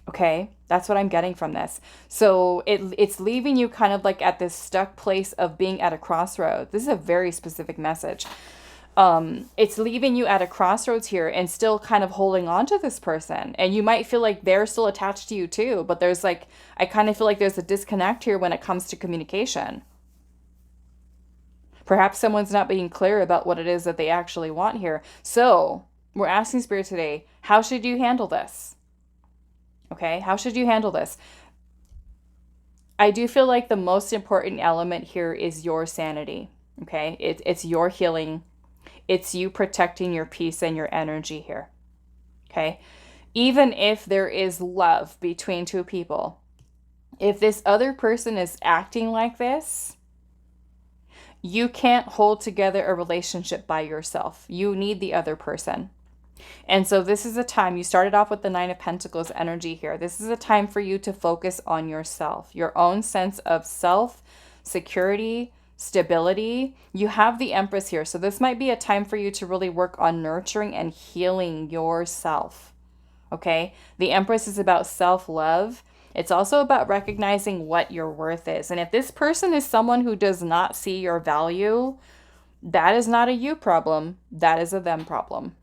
Okay, that's what I'm getting from this. So it's leaving you kind of like at this stuck place of being at a crossroad. This is a very specific message. It's leaving you at a crossroads here and still kind of holding on to this person. And you might feel like they're still attached to you too, but I kind of feel like there's a disconnect here when it comes to communication. Perhaps someone's not being clear about what it is that they actually want here. So we're asking Spirit today, how should you handle this? Okay, how should you handle this? I do feel like the most important element here is your sanity. Okay, it's your healing. It's you protecting your peace and your energy here. Okay, even if there is love between two people, if this other person is acting like this, you can't hold together a relationship by yourself. You need the other person. And so this is a time, you started off with the Nine of Pentacles energy here. This is a time for you to focus on yourself, your own sense of self, security, stability. You have the Empress here. So this might be a time for you to really work on nurturing and healing yourself. Okay? The Empress is about self-love. It's also about recognizing what your worth is. And if this person is someone who does not see your value, that is not a you problem. That is a them problem.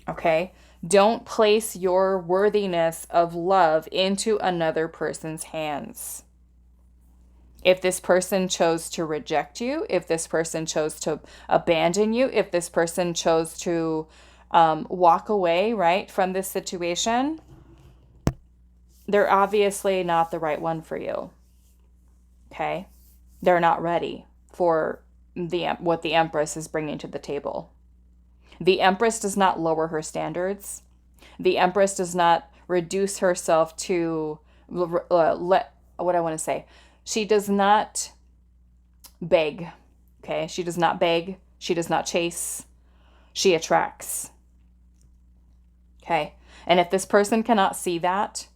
Okay? Don't place your worthiness of love into another person's hands. If this person chose to reject you, if this person chose to abandon you, if this person chose to walk away, right, from this situation, they're obviously not the right one for you. Okay? They're not ready for what the Empress is bringing to the table. The Empress does not lower her standards. The Empress does not reduce herself to she does not beg. Okay? She does not beg. She does not chase. She attracts. Okay? And if this person cannot see that,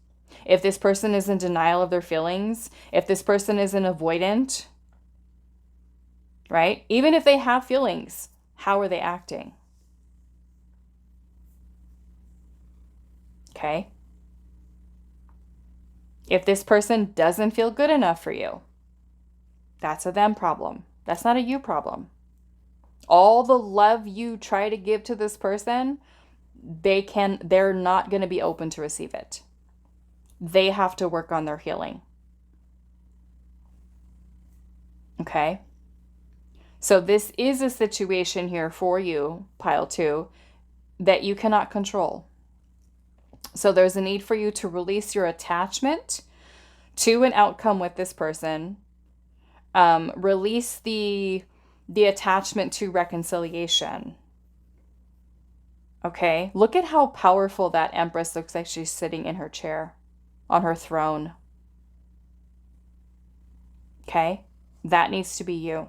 if this person is in denial of their feelings, if this person is an avoidant, right? Even if they have feelings, how are they acting? Okay? If this person doesn't feel good enough for you, that's a them problem. That's not a you problem. All the love you try to give to this person, they're not going to be open to receive it. They have to work on their healing. Okay? So this is a situation here for you, pile 2, that you cannot control. So there's a need for you to release your attachment to an outcome with this person. Release the attachment to reconciliation. Okay, look at how powerful that Empress looks like she's sitting in her chair, on her throne. Okay, that needs to be you.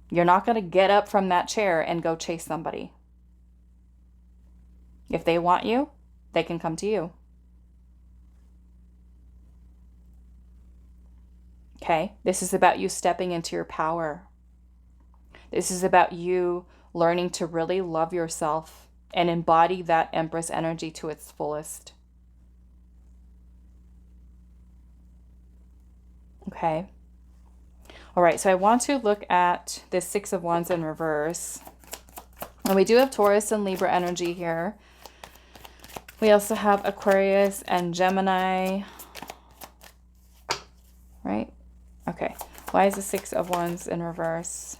You're not going to get up from that chair and go chase somebody. If they want you, they can come to you. Okay, this is about you stepping into your power. This is about you learning to really love yourself and embody that Empress energy to its fullest. Okay. All right, so I want to look at this 6 of Wands in reverse. And we do have Taurus and Libra energy here. We also have Aquarius and Gemini. Right? Okay. Why is the 6 of Wands in reverse?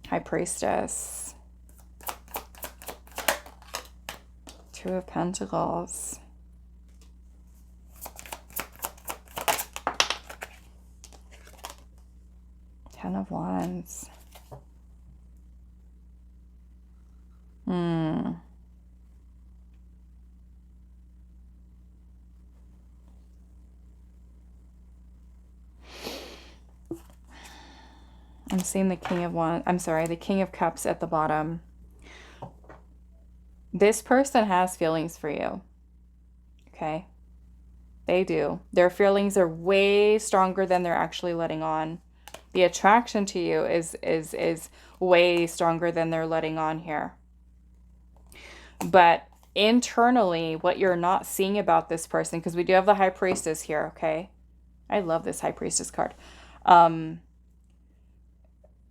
High Priestess. 2 of Pentacles. 10 of Wands. I'm seeing the King of Wands. I'm sorry, the King of Cups at the bottom. This person has feelings for you. Okay? They do. Their feelings are way stronger than they're actually letting on. The attraction to you is way stronger than they're letting on here. But internally, what you're not seeing about this person, because we do have the High Priestess here, okay? I love this High Priestess card.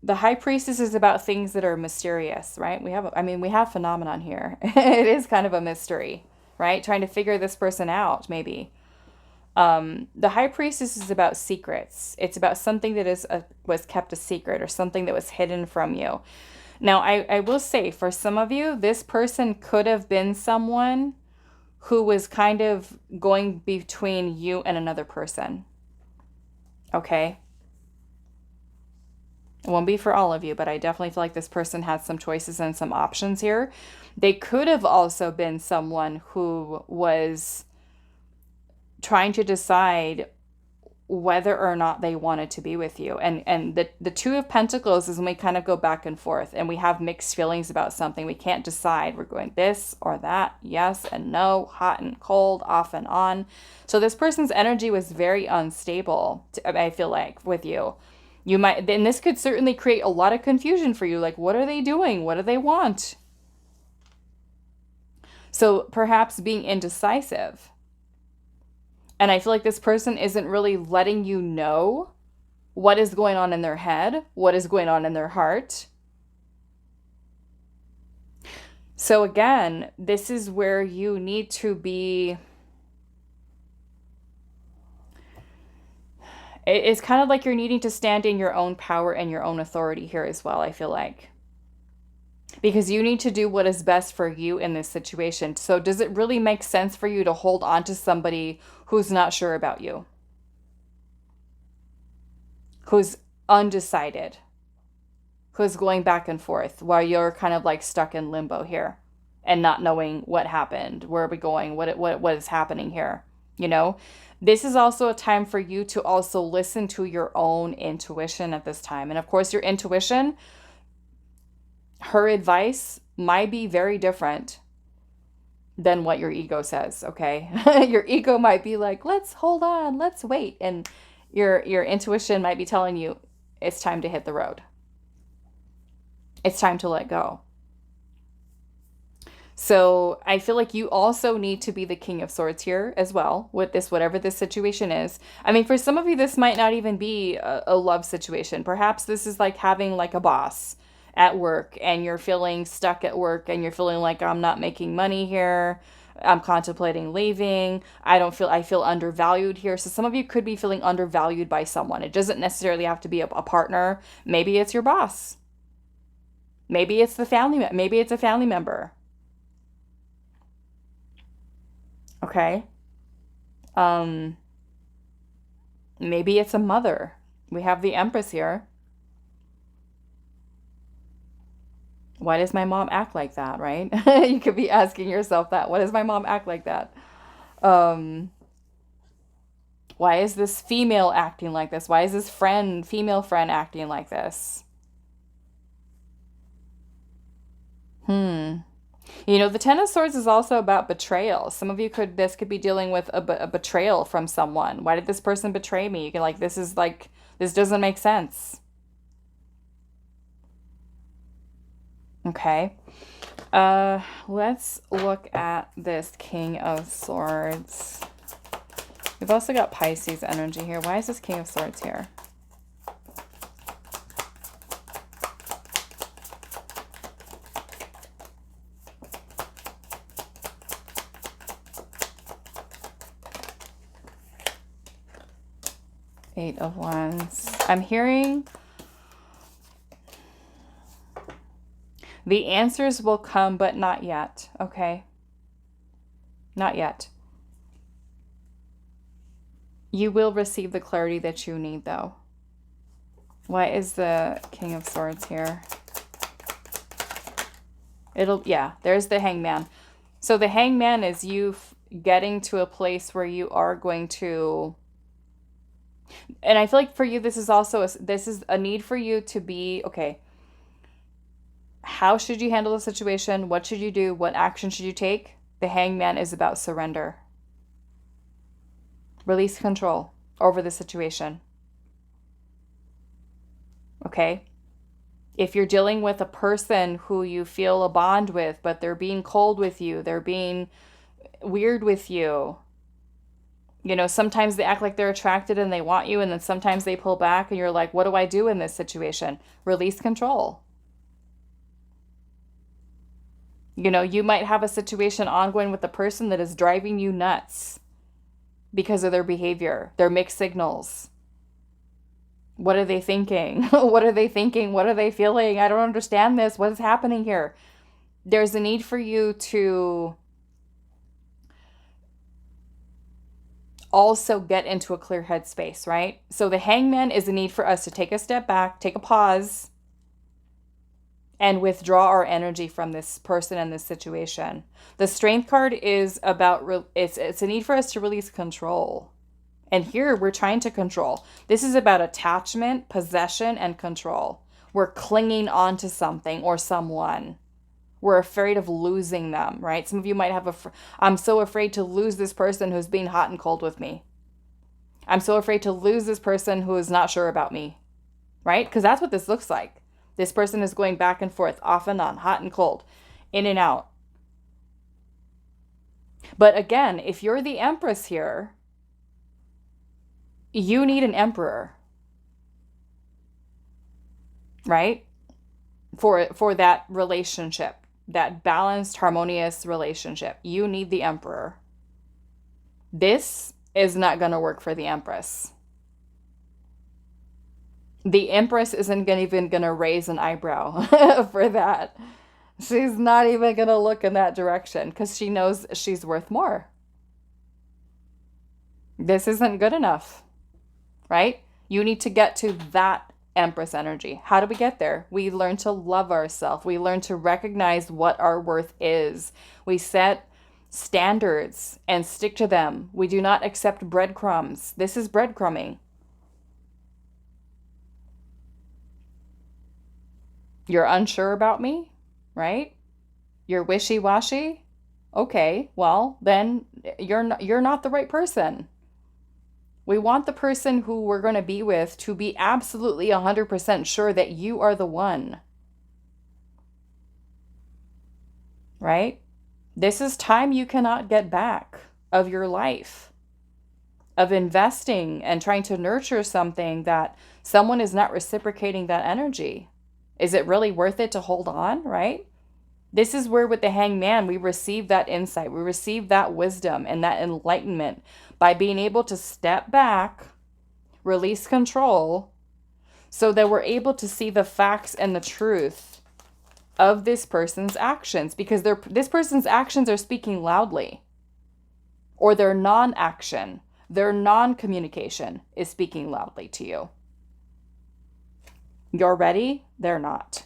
The High Priestess is about things that are mysterious, right? We have phenomenon here. It is kind of a mystery, right? Trying to figure this person out, maybe. The High Priestess is about secrets. It's about something that was kept a secret or something that was hidden from you. Now, I will say, for some of you, this person could have been someone who was kind of going between you and another person. Okay? It won't be for all of you, but I definitely feel like this person had some choices and some options here. They could have also been someone who was trying to decide whether or not they wanted to be with you. And the 2 of Pentacles is when we kind of go back and forth and we have mixed feelings about something. We can't decide. We're going this or that, yes and no, hot and cold, off and on. So this person's energy was very unstable, I feel like, with you. You might, and this could certainly create a lot of confusion for you. Like, what are they doing? What do they want? So perhaps being indecisive. And I feel like this person isn't really letting you know what is going on in their head, what is going on in their heart. So again, this is where you need to be. It's kind of like you're needing to stand in your own power and your own authority here as well, I feel like. Because you need to do what is best for you in this situation. So does it really make sense for you to hold on to somebody who's not sure about you? Who's undecided? Who's going back and forth while you're kind of like stuck in limbo here and not knowing what happened, where are we going, what is happening here, you know? This is also a time for you to also listen to your own intuition at this time. And of course, your intuition, her advice might be very different than what your ego says, okay? Your ego might be like, let's hold on, let's wait. And your intuition might be telling you, it's time to hit the road. It's time to let go. So I feel like you also need to be the King of Swords here as well with this, whatever this situation is. I mean, for some of you, this might not even be a love situation. Perhaps this is like having like a boss at work and you're feeling stuck at work and you're feeling like I'm not making money here. I'm contemplating leaving. I feel undervalued here. So some of you could be feeling undervalued by someone. It doesn't necessarily have to be a partner. Maybe it's your boss. Maybe it's maybe it's a family member. Okay. Um, Maybe it's a mother. We have the Empress here. Why does my mom act like that, right? You could be asking yourself that. Why does my mom act like that? Um, why is this female acting like this? Why is this female friend acting like this? Hmm. The Ten of Swords is also about betrayal. Some of you this could be dealing with a betrayal from someone. Why did this person betray me? You can this doesn't make sense. Okay. Let's look at this King of Swords. We've also got Pisces energy here. Why is this King of Swords here? Eight of Wands. I'm hearing the answers will come, but not yet. Okay. Not yet. You will receive the clarity that you need, though. Why is the King of Swords here? Yeah, there's the Hangman. So the Hangman is you getting to a place where you are going to... And I feel like for you, this is a need for you to be, okay, how should you handle the situation? What should you do? What action should you take? The Hangman is about surrender. Release control over the situation. Okay? If you're dealing with a person who you feel a bond with, but they're being cold with you, they're being weird with you, sometimes they act like they're attracted and they want you, and then sometimes they pull back and you're like, what do I do in this situation? Release control. You might have a situation ongoing with a person that is driving you nuts because of their behavior, their mixed signals. What are they thinking? What are they thinking? What are they feeling? I don't understand this. What is happening here? There's a need for you to also get into a clear head space, right? So the Hangman is a need for us to take a step back, take a pause, and withdraw our energy from this person and this situation. The Strength card is about, it's a need for us to release control. And here we're trying to control. This is about attachment, possession, and control. We're clinging on to something or someone. We're afraid of losing them, right? Some of you might have I'm so afraid to lose this person who's being hot and cold with me. I'm so afraid to lose this person who is not sure about me, right? Because that's what this looks like. This person is going back and forth, off and on, hot and cold, in and out. But again, if you're the Empress here, you need an Emperor, right? For that relationship, that balanced, harmonious relationship. You need the Emperor. This is not going to work for the Empress. The Empress isn't even going to raise an eyebrow for that. She's not even going to look in that direction because she knows she's worth more. This isn't good enough, right? You need to get to that Empress energy. How do we get there? We learn to love ourselves. We learn to recognize what our worth is. We set standards and stick to them. We do not accept breadcrumbs. This is breadcrumbing. You're unsure about me, right? You're wishy-washy. Okay, well, then you're not the right person. We want the person who we're going to be with to be absolutely 100% sure that you are the one. Right? This is time you cannot get back of your life, of investing and trying to nurture something that someone is not reciprocating that energy. Is it really worth it to hold on, right? This is where with the Hangman, we receive that insight. We receive that wisdom and that enlightenment by being able to step back, release control, so that we're able to see the facts and the truth of this person's actions, because this person's actions are speaking loudly, or their non-action, their non-communication is speaking loudly to you. You're ready, they're not.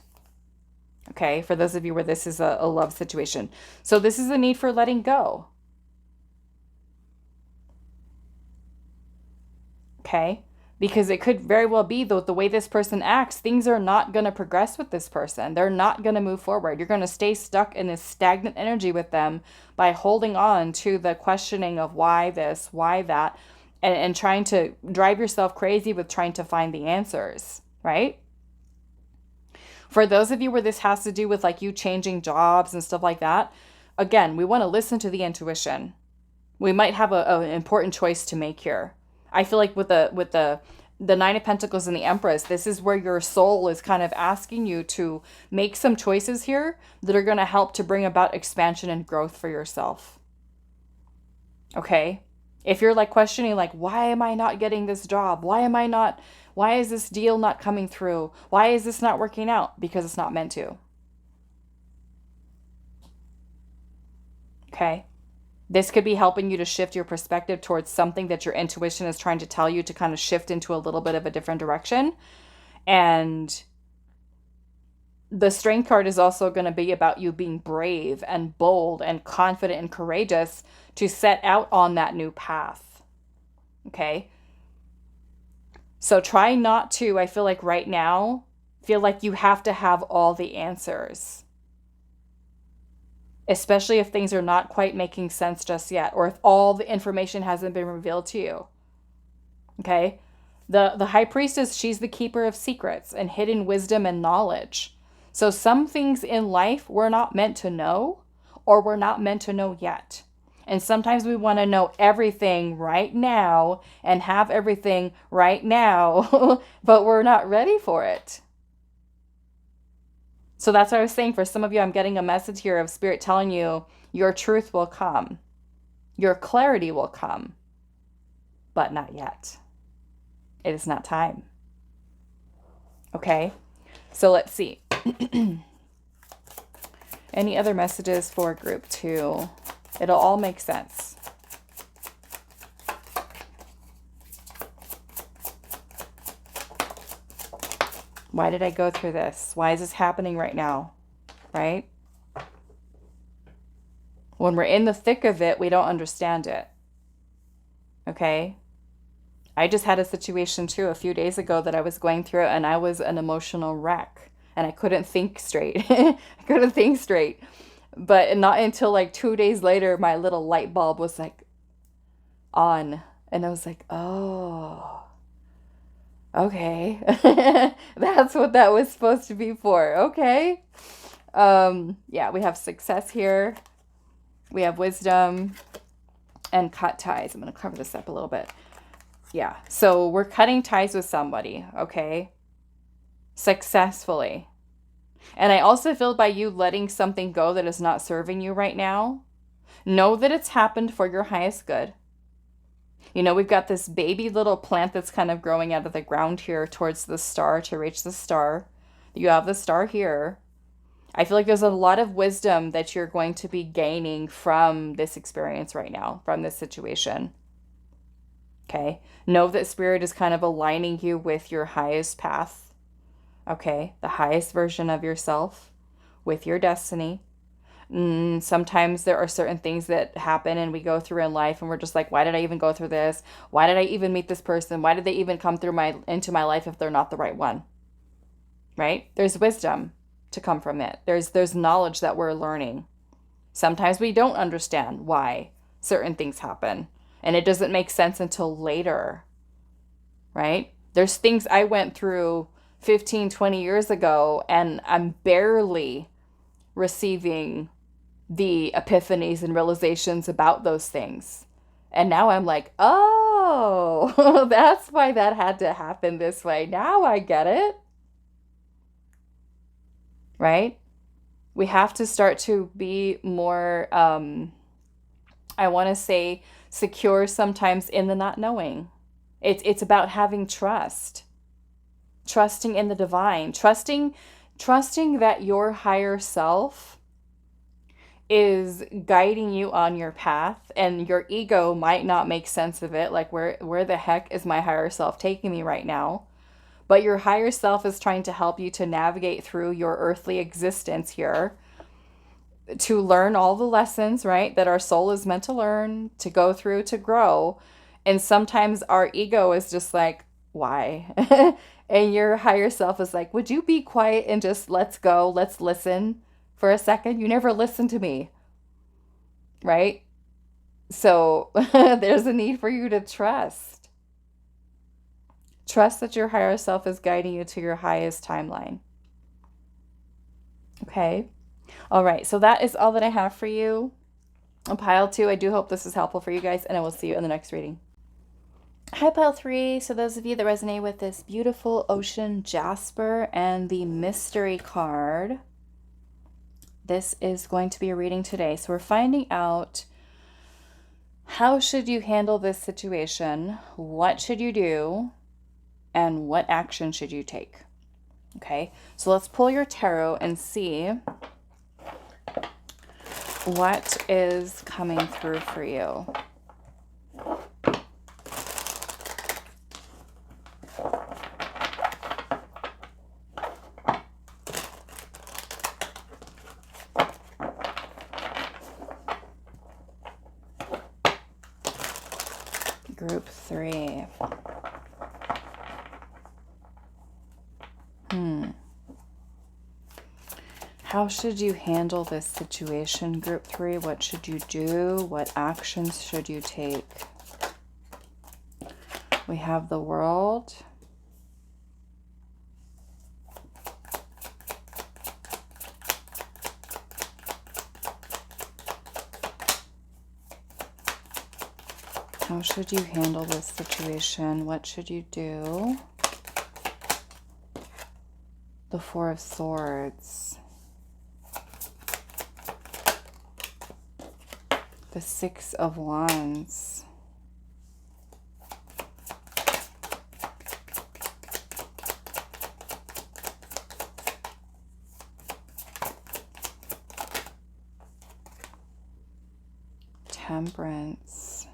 Okay, for those of you where this is a love situation. So this is a need for letting go. Okay, because it could very well be the way this person acts, things are not going to progress with this person. They're not going to move forward. You're going to stay stuck in this stagnant energy with them by holding on to the questioning of why this, why that, and trying to drive yourself crazy with trying to find the answers, right? For those of you where this has to do with like you changing jobs and stuff like that, again, we want to listen to the intuition. We might have an important choice to make here. I feel like with the Nine of Pentacles and the Empress, this is where your soul is kind of asking you to make some choices here that are going to help to bring about expansion and growth for yourself. Okay? If you're like questioning, like, why am I not getting this job? Why is this deal not coming through? Why is this not working out? Because it's not meant to. Okay? This could be helping you to shift your perspective towards something that your intuition is trying to tell you to kind of shift into a little bit of a different direction. And the Strength card is also going to be about you being brave and bold and confident and courageous to set out on that new path. Okay? So try not to, I feel like right now, feel like you have to have all the answers. Especially if things are not quite making sense just yet, or if all the information hasn't been revealed to you. Okay? The High Priestess, she's the keeper of secrets and hidden wisdom and knowledge. So some things in life we're not meant to know, or we're not meant to know yet. And sometimes we want to know everything right now and have everything right now, but we're not ready for it. So that's what I was saying. For some of you, I'm getting a message here of Spirit telling you your truth will come. Your clarity will come, but not yet. It is not time. Okay, so let's see. Any other messages for group 2? It'll all make sense. Why did I go through this? Why is this happening right now? Right? When we're in the thick of it, we don't understand it. Okay? I just had a situation too a few days ago that I was going through, and I was an emotional wreck. And I couldn't think straight. I couldn't think straight. But not until like 2 days later, my little light bulb was like on. And I was like, oh, okay. That's what that was supposed to be for. Okay. Yeah, we have success here. We have wisdom and cut ties. I'm going to cover this up a little bit. Yeah. So we're cutting ties with somebody. Okay. Successfully. And I also feel by you letting something go that is not serving you right now, know that it's happened for your highest good. You know, we've got this baby little plant that's kind of growing out of the ground here towards the star to reach the star. You have the star here. I feel like there's a lot of wisdom that you're going to be gaining from this experience right now, from this situation. Okay? Know that Spirit is kind of aligning you with your highest path. Okay, the highest version of yourself with your destiny. Sometimes there are certain things that happen and we go through in life and we're just like, why did I even go through this? Why did I even meet this person? Why did they even come through into my life if they're not the right one? Right? There's wisdom to come from it. There's knowledge that we're learning. Sometimes we don't understand why certain things happen, and it doesn't make sense until later. Right? There's things I went through 15, 20 years ago, and I'm barely receiving the epiphanies and realizations about those things. And now I'm like, oh, that's why that had to happen this way. Now I get it. Right? We have to start to be more, I want to say, secure sometimes in the not knowing. It's about having trust, trusting in the divine, trusting that your higher self is guiding you on your path, and your ego might not make sense of it. Like, where the heck is my higher self taking me right now? But your higher self is trying to help you to navigate through your earthly existence here, to learn all the lessons, right, that our soul is meant to learn, to go through, to grow. And sometimes our ego is just like, why? And your higher self is like, would you be quiet and just let's go, let's listen for a second? You never listen to me, right? So there's a need for you to trust. Trust that your higher self is guiding you to your highest timeline. Okay. All right. So that is all that I have for you on pile 2. I do hope this is helpful for you guys, and I will see you in the next reading. Hi, pile 3. So those of you that resonate with this beautiful ocean Jasper and the mystery card, this is going to be a reading today. So we're finding out, how should you handle this situation? What should you do? And what action should you take? Okay, so let's pull your tarot and see what is coming through for you. Group 3. How should you handle this situation, Group 3? What should you do? What actions should you take? We have the World. How should you handle this situation? What should you do? The Four of Swords. The Six of Wands. Temperance.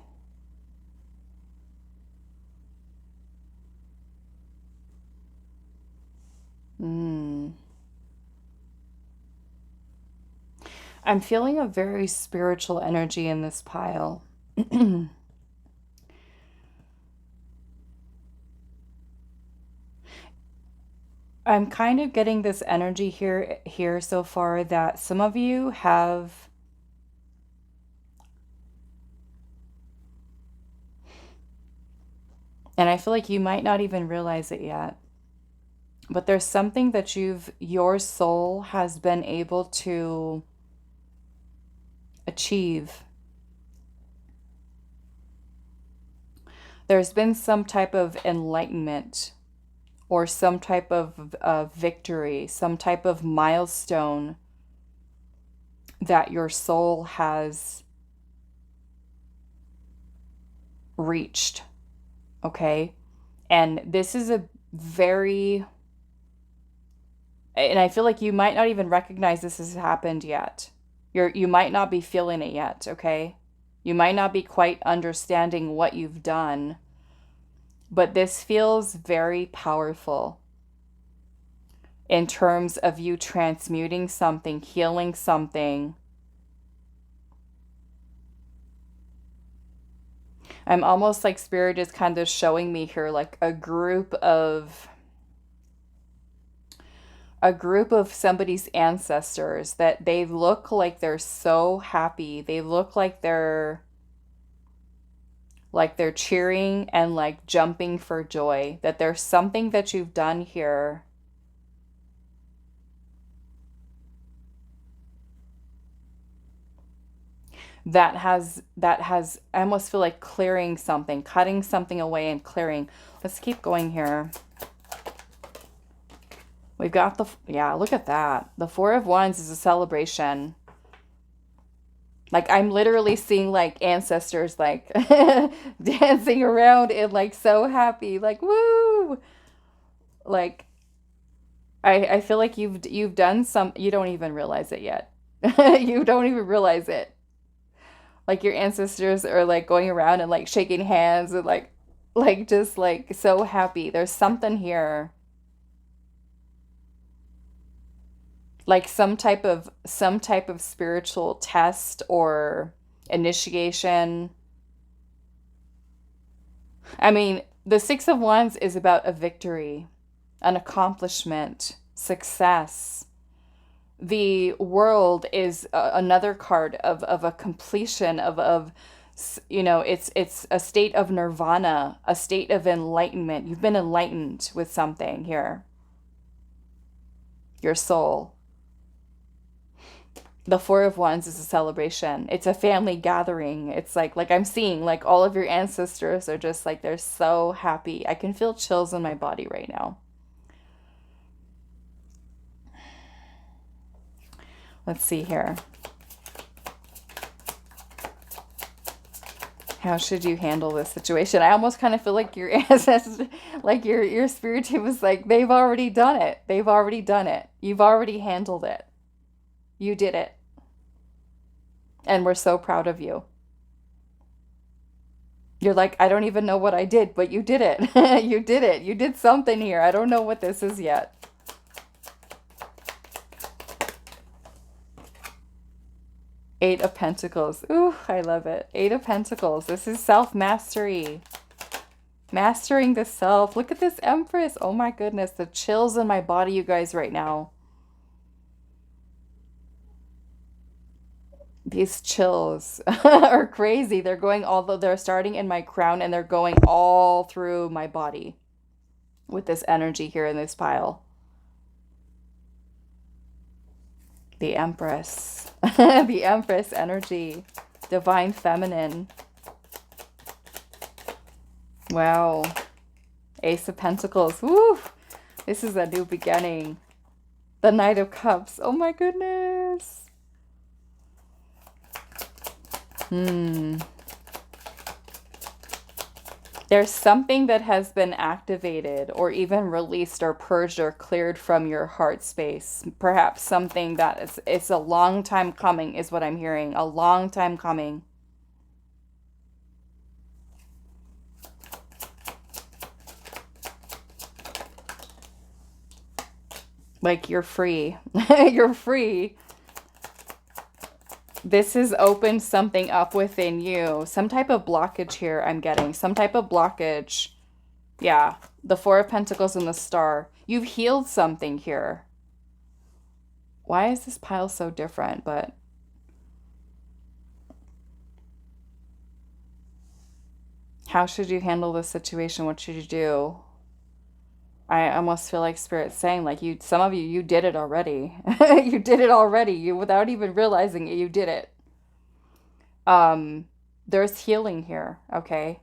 I'm feeling a very spiritual energy in this pile. I'm kind of getting this energy here so far that some of you have and I feel like you might not even realize it yet, but there's something that your soul has been able to achieve. There's been some type of enlightenment or some type of victory, some type of milestone that your soul has reached. Okay? And this is and I feel like you might not even recognize this has happened yet. You might not be feeling it yet, okay? You might not be quite understanding what you've done, but this feels very powerful in terms of you transmuting something, healing something. I'm almost like Spirit is kind of showing me here like a group of somebody's ancestors that they look like they're so happy. They look like they're cheering and like jumping for joy, that there's something that you've done here that has I almost feel like clearing something, cutting something away and clearing. Let's keep going here. We've got yeah, look at that. The Four of Wands is a celebration. Like, I'm literally seeing like ancestors like dancing around and like so happy, like woo! Like, I feel like you've done some, you don't even realize it yet. You don't even realize it. Like your ancestors are like going around and like shaking hands and like just like so happy. There's something here. Like some type of spiritual test or initiation. I mean, the Six of Wands is about a victory, an accomplishment, success. The World is another card of a completion of it's a state of nirvana, a state of enlightenment. You've been enlightened with something here, your soul. The Four of Wands is a celebration. It's a family gathering. It's like I'm seeing like all of your ancestors are just like they're so happy. I can feel chills in my body right now. Let's see here. How should you handle this situation? I almost kind of feel like your ancestors, like your spirit team was like, they've already done it. They've already done it. You've already handled it. You did it. And we're so proud of you. You're like, I don't even know what I did, but you did it. You did it. You did something here. I don't know what this is yet. Eight of Pentacles. Ooh, I love it. Eight of Pentacles. This is self-mastery. Mastering the self. Look at this Empress. Oh my goodness. The chills in my body, you guys, right now. These chills are crazy. They're going they're starting in my crown and they're going all through my body with this energy here in this pile. The Empress. The Empress energy. Divine Feminine. Wow. Ace of Pentacles. Woo! This is a new beginning. The Knight of Cups. Oh my goodness. There's something that has been activated or even released or purged or cleared from your heart space. Perhaps something that it's a long time coming is what I'm hearing. A long time coming. Like you're free. You're free. This has opened something up within you. Some type of blockage here I'm getting. Some type of blockage. Yeah. The Four of Pentacles and the Star. You've healed something here. Why is this pile so different? But how should you handle this situation? What should you do? I almost feel like Spirit's saying, like, some of you did it already. You did it already. You, without even realizing it, you did it. There's healing here, okay?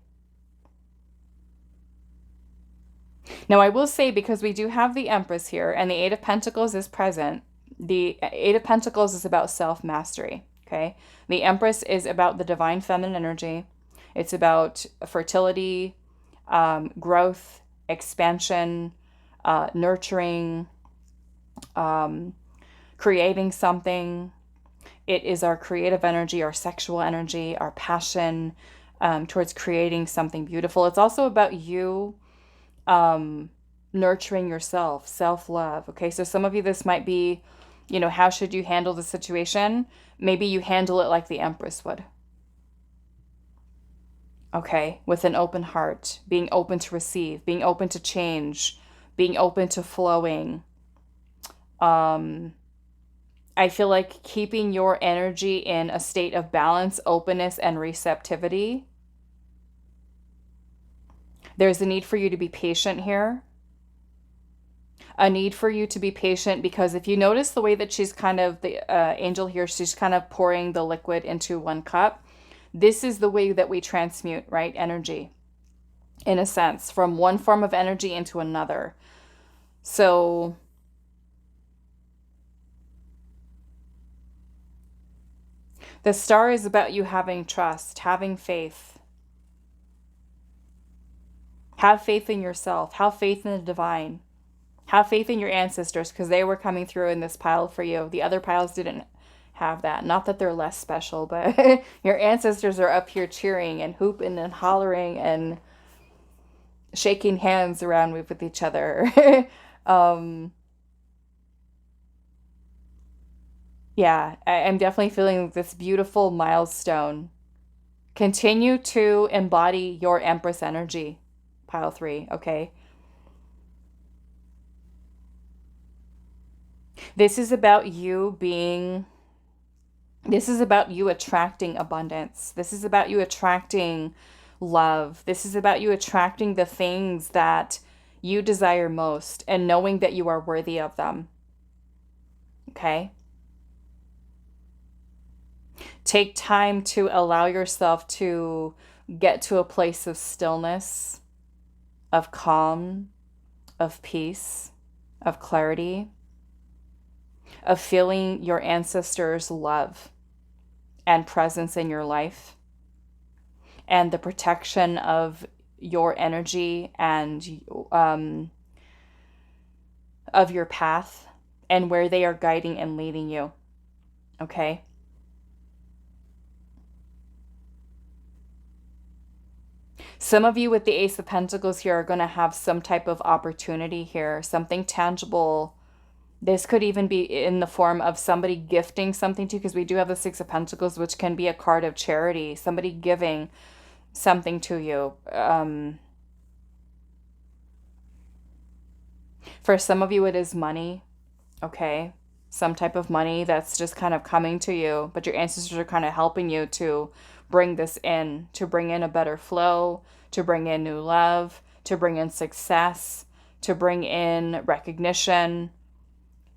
Now, I will say, because we do have the Empress here, and the Eight of Pentacles is present, the Eight of Pentacles is about self-mastery, okay? The Empress is about the Divine Feminine energy. It's about fertility, growth, expansion, nurturing, creating something. It is our creative energy, our sexual energy, our passion towards creating something beautiful. It's also about you nurturing yourself, self-love. Okay, so some of you, this might be, how should you handle the situation? Maybe you handle it like the Empress would. Okay, with an open heart, being open to receive, being open to change, being open to flowing. I feel like keeping your energy in a state of balance, openness, and receptivity. There's a need for you to be patient here. A need for you to be patient, because if you notice the way that she's kind of, the angel here, she's kind of pouring the liquid into one cup. This is the way that we transmute, right? Energy, in a sense, from one form of energy into another. So The Star is about you having trust, having faith. Have faith in yourself. Have faith in the divine. Have faith in your ancestors, because they were coming through in this pile for you. The other piles didn't have that. Not that they're less special, but your ancestors are up here cheering and hooping and hollering and shaking hands around with each other. Yeah, I'm definitely feeling this beautiful milestone. Continue to embody your Empress energy, pile 3, okay? This is about you being, this is about you attracting abundance. This is about you attracting love. This is about you attracting the things that you desire most and knowing that you are worthy of them. Okay? Take time to allow yourself to get to a place of stillness, of calm, of peace, of clarity, of feeling your ancestors' love and presence in your life, and the protection of your energy and of your path and where they are guiding and leading you. Okay? Some of you with the Ace of Pentacles here are going to have some type of opportunity here, something tangible. This could even be in the form of somebody gifting something to you, because we do have the Six of Pentacles, which can be a card of charity, somebody giving something to you. For some of you, it is money, okay? Some type of money that's just kind of coming to you, but your ancestors are kind of helping you to bring this in, to bring in a better flow, to bring in new love, to bring in success, to bring in recognition.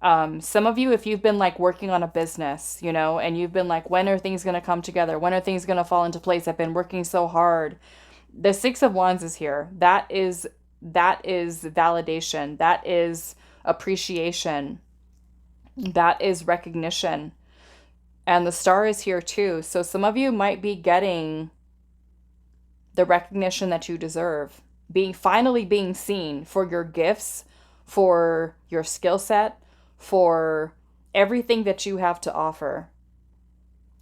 Some of you, if you've been like working on a business, you know, and you've been like, when are things going to come together? When are things going to fall into place? I've been working so hard. The Six of Wands is here. That is validation. That is appreciation. That is recognition. And the Star is here too. So some of you might be getting the recognition that you deserve. Finally being seen for your gifts, for your skill set, for everything that you have to offer.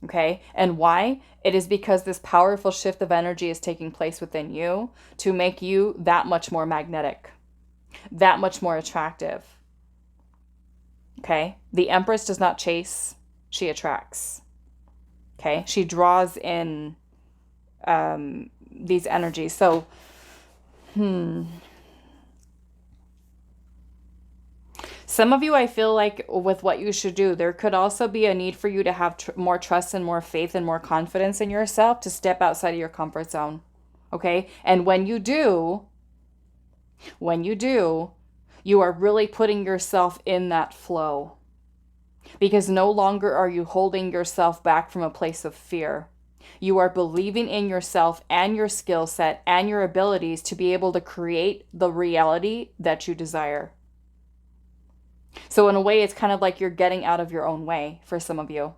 Okay? And why? It is because this powerful shift of energy is taking place within you to make you that much more magnetic, that much more attractive. Okay? The Empress does not chase, she attracts. Okay? She draws in these energies. So, some of you, I feel like with what you should do, there could also be a need for you to have more trust and more faith and more confidence in yourself to step outside of your comfort zone. Okay? And when you do, you are really putting yourself in that flow. Because no longer are you holding yourself back from a place of fear. You are believing in yourself and your skill set and your abilities to be able to create the reality that you desire. So in a way, it's kind of like you're getting out of your own way for some of you.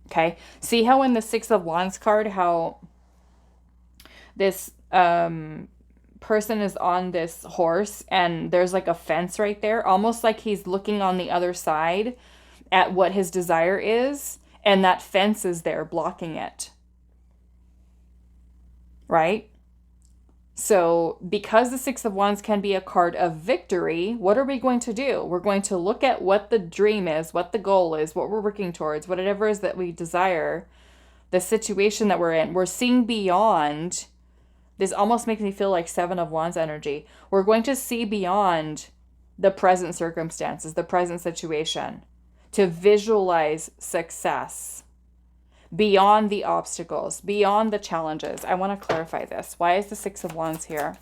Okay? See how in the Six of Wands card, how this person is on this horse and there's like a fence right there, almost like he's looking on the other side at what his desire is, and that fence is there blocking it. Right? So because the Six of Wands can be a card of victory, what are we going to do? We're going to look at what the dream is, what the goal is, what we're working towards, whatever it is that we desire, the situation that we're in. We're seeing beyond. This almost makes me feel like Seven of Wands energy. We're going to see beyond the present circumstances, the present situation, to visualize success beyond the obstacles, beyond the challenges. I want to clarify this. Why is the Six of Wands here?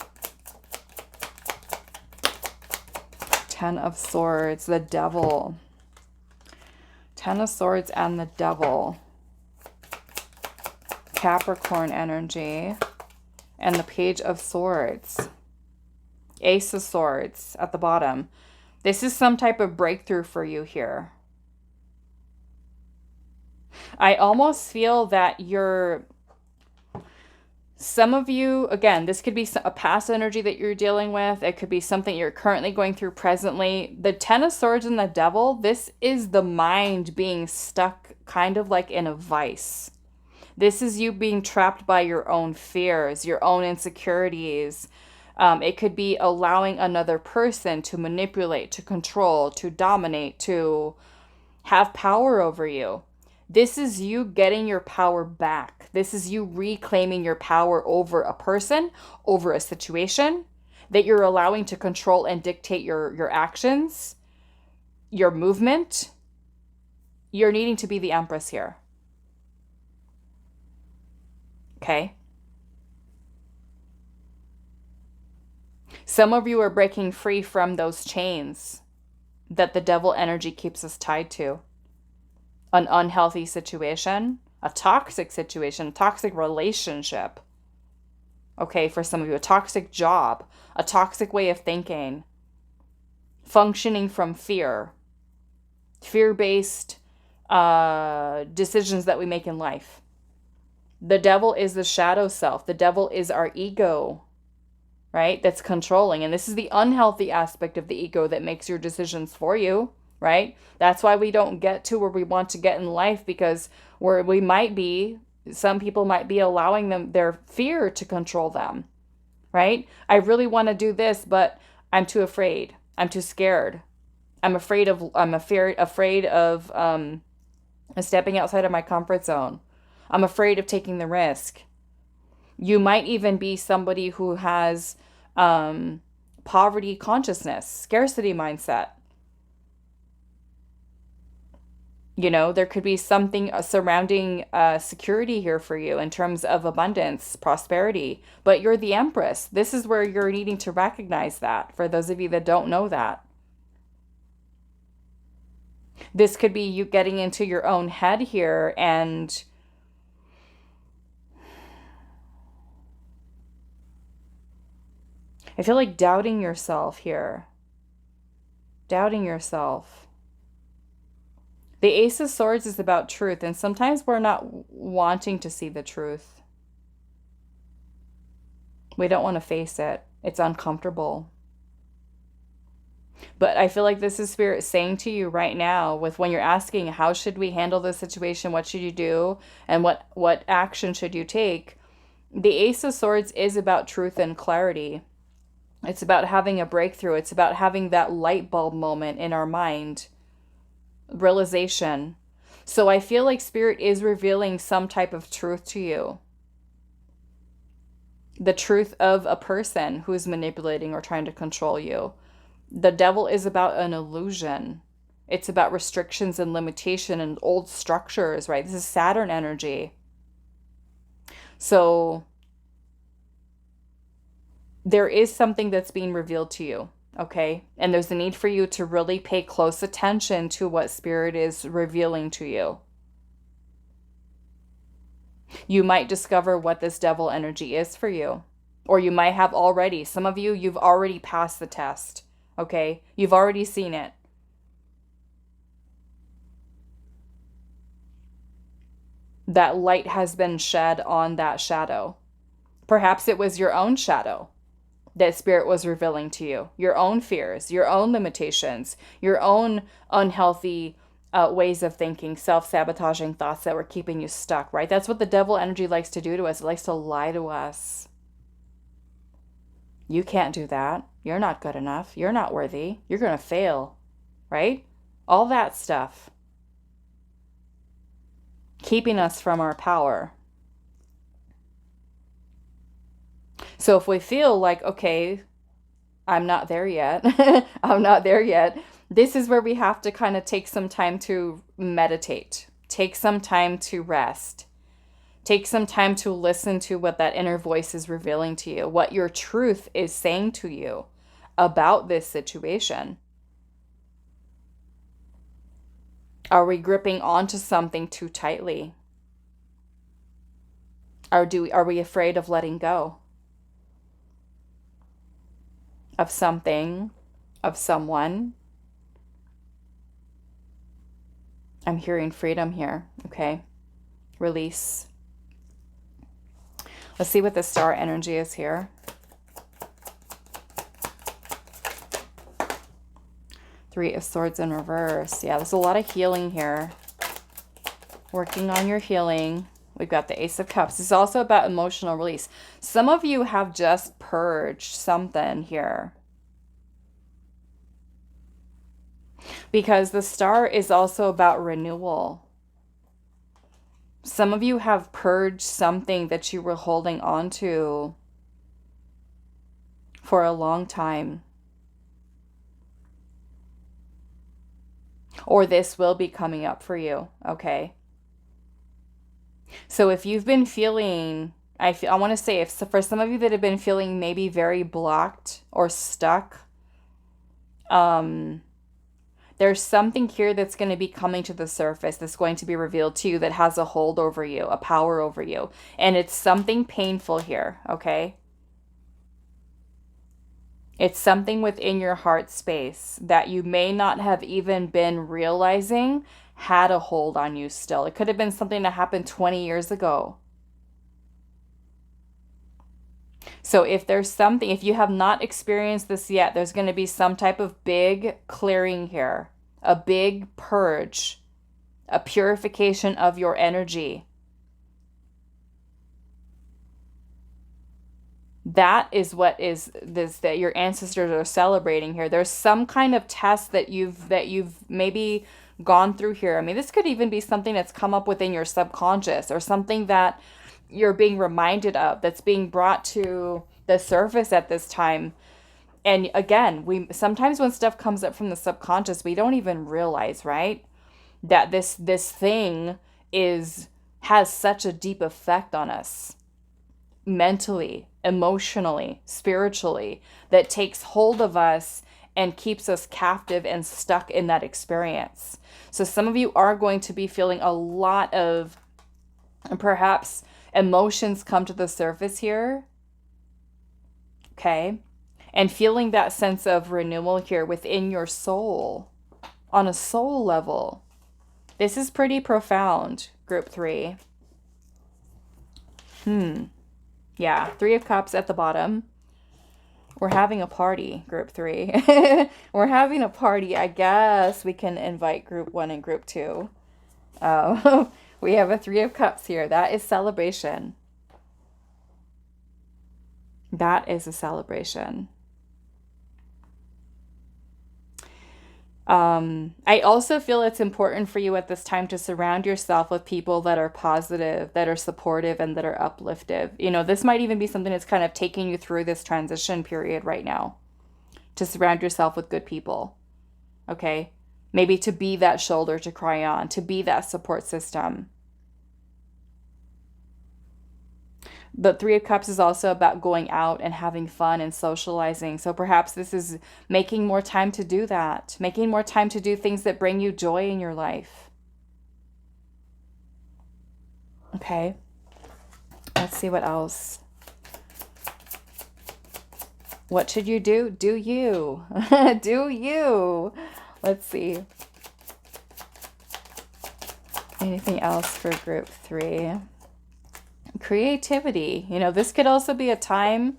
Ten of Swords, the Devil. Ten of Swords and the Devil. Capricorn energy. And the Page of Swords. Ace of Swords at the bottom. This is some type of breakthrough for you here. I almost feel that some of you, again, this could be a past energy that you're dealing with. It could be something you're currently going through presently. The Ten of Swords and the Devil, this is the mind being stuck kind of like in a vice. This is you being trapped by your own fears, your own insecurities. It could be allowing another person to manipulate, to control, to dominate, to have power over you. This is you getting your power back. This is you reclaiming your power over a person, over a situation that you're allowing to control and dictate your actions, your movement. You're needing to be the Empress here. Okay? Some of you are breaking free from those chains that the devil energy keeps us tied to. An unhealthy situation, a toxic situation, a toxic relationship. Okay, for some of you, a toxic job, a toxic way of thinking, functioning from fear, fear-based decisions that we make in life. The devil is the shadow self. The devil is our ego, right? That's controlling. And this is the unhealthy aspect of the ego that makes your decisions for you, right? That's why we don't get to where we want to get in life, because some people might be allowing their fear to control them, right? I really want to do this, but I'm too afraid. I'm too scared. I'm afraid of stepping outside of my comfort zone. I'm afraid of taking the risk. You might even be somebody who has poverty consciousness, scarcity mindset. You know, there could be something surrounding security here for you in terms of abundance, prosperity, but you're the Empress. This is where you're needing to recognize that, for those of you that don't know that. This could be you getting into your own head here and I feel like doubting yourself here. Doubting yourself. The Ace of Swords is about truth, and sometimes we're not wanting to see the truth. We don't want to face it. It's uncomfortable. But I feel like this is Spirit saying to you right now, with when you're asking, how should we handle this situation? What should you do? And what action should you take? The Ace of Swords is about truth and clarity. It's about having a breakthrough. It's about having that light bulb moment in our mind. Realization. So I feel like Spirit is revealing some type of truth to you. The truth of a person who is manipulating or trying to control you. The devil is about an illusion. It's about restrictions and limitation and old structures, right? This is Saturn energy. So there is something that's being revealed to you, okay? And there's a need for you to really pay close attention to what Spirit is revealing to you. You might discover what this devil energy is for you. Or you might have already. Some of you, you've already passed the test, okay? You've already seen it. That light has been shed on that shadow. Perhaps it was your own shadow that Spirit was revealing to you. Your own fears, your own limitations, your own unhealthy ways of thinking, self-sabotaging thoughts that were keeping you stuck, right? That's what the devil energy likes to do to us. It likes to lie to us. You can't do that. You're not good enough. You're not worthy. You're going to fail, right? All that stuff. Keeping us from our power. So if we feel like, okay, I'm not there yet, I'm not there yet, this is where we have to kind of take some time to meditate, take some time to rest, take some time to listen to what that inner voice is revealing to you, what your truth is saying to you about this situation. Are we gripping onto something too tightly? Are we afraid of letting go? Of something, of someone. I'm hearing freedom here, okay? release. Let's see what the star energy is here. Three of Swords in reverse. Yeah, there's a lot of healing here. Working on your healing. We've got the Ace of Cups. It's also about emotional release. Some of you have just purged something here. Because the star is also about renewal. Some of you have purged something that you were holding on to for a long time. Or this will be coming up for you, okay? So if you've been feeling, I want to say, if for some of you that have been feeling maybe very blocked or stuck, there's something here that's going to be coming to the surface, that's going to be revealed to you, that has a hold over you, a power over you. And it's something painful here, okay? It's something within your heart space that you may not have even been realizing had a hold on you still. It could have been something that happened 20 years ago. So if there's something, if you have not experienced this yet, there's going to be some type of big clearing here, a big purge, a purification of your energy. That is what is this, that your ancestors are celebrating here. There's some kind of test that you've maybe gone through here. I mean, this could even be something that's come up within your subconscious, or something that you're being reminded of, that's being brought to the surface at this time. And again, sometimes when stuff comes up from the subconscious, we don't even realize, right, that this thing has such a deep effect on us, mentally, emotionally, spiritually, that takes hold of us and keeps us captive and stuck in that experience. So some of you are going to be feeling a lot of, perhaps, emotions come to the surface here. Okay? And feeling that sense of renewal here within your soul, on a soul level. This is pretty profound, group 3. Yeah, 3 of Cups at the bottom. We're having a party, group 3. We're having a party. I guess we can invite group 1 and group 2. We have a 3 of Cups here. That is celebration. That is a celebration. I also feel it's important for you at this time to surround yourself with people that are positive, that are supportive, and that are upliftive. You know, this might even be something that's kind of taking you through this transition period right now, to surround yourself with good people. Okay? Maybe to be that shoulder to cry on, to be that support system. The 3 of Cups is also about going out and having fun and socializing. So perhaps this is making more time to do that. Making more time to do things that bring you joy in your life. Okay. Let's see what else. What should you do? Do you. Do you. Let's see. Anything else for group 3? Creativity. You know, this could also be a time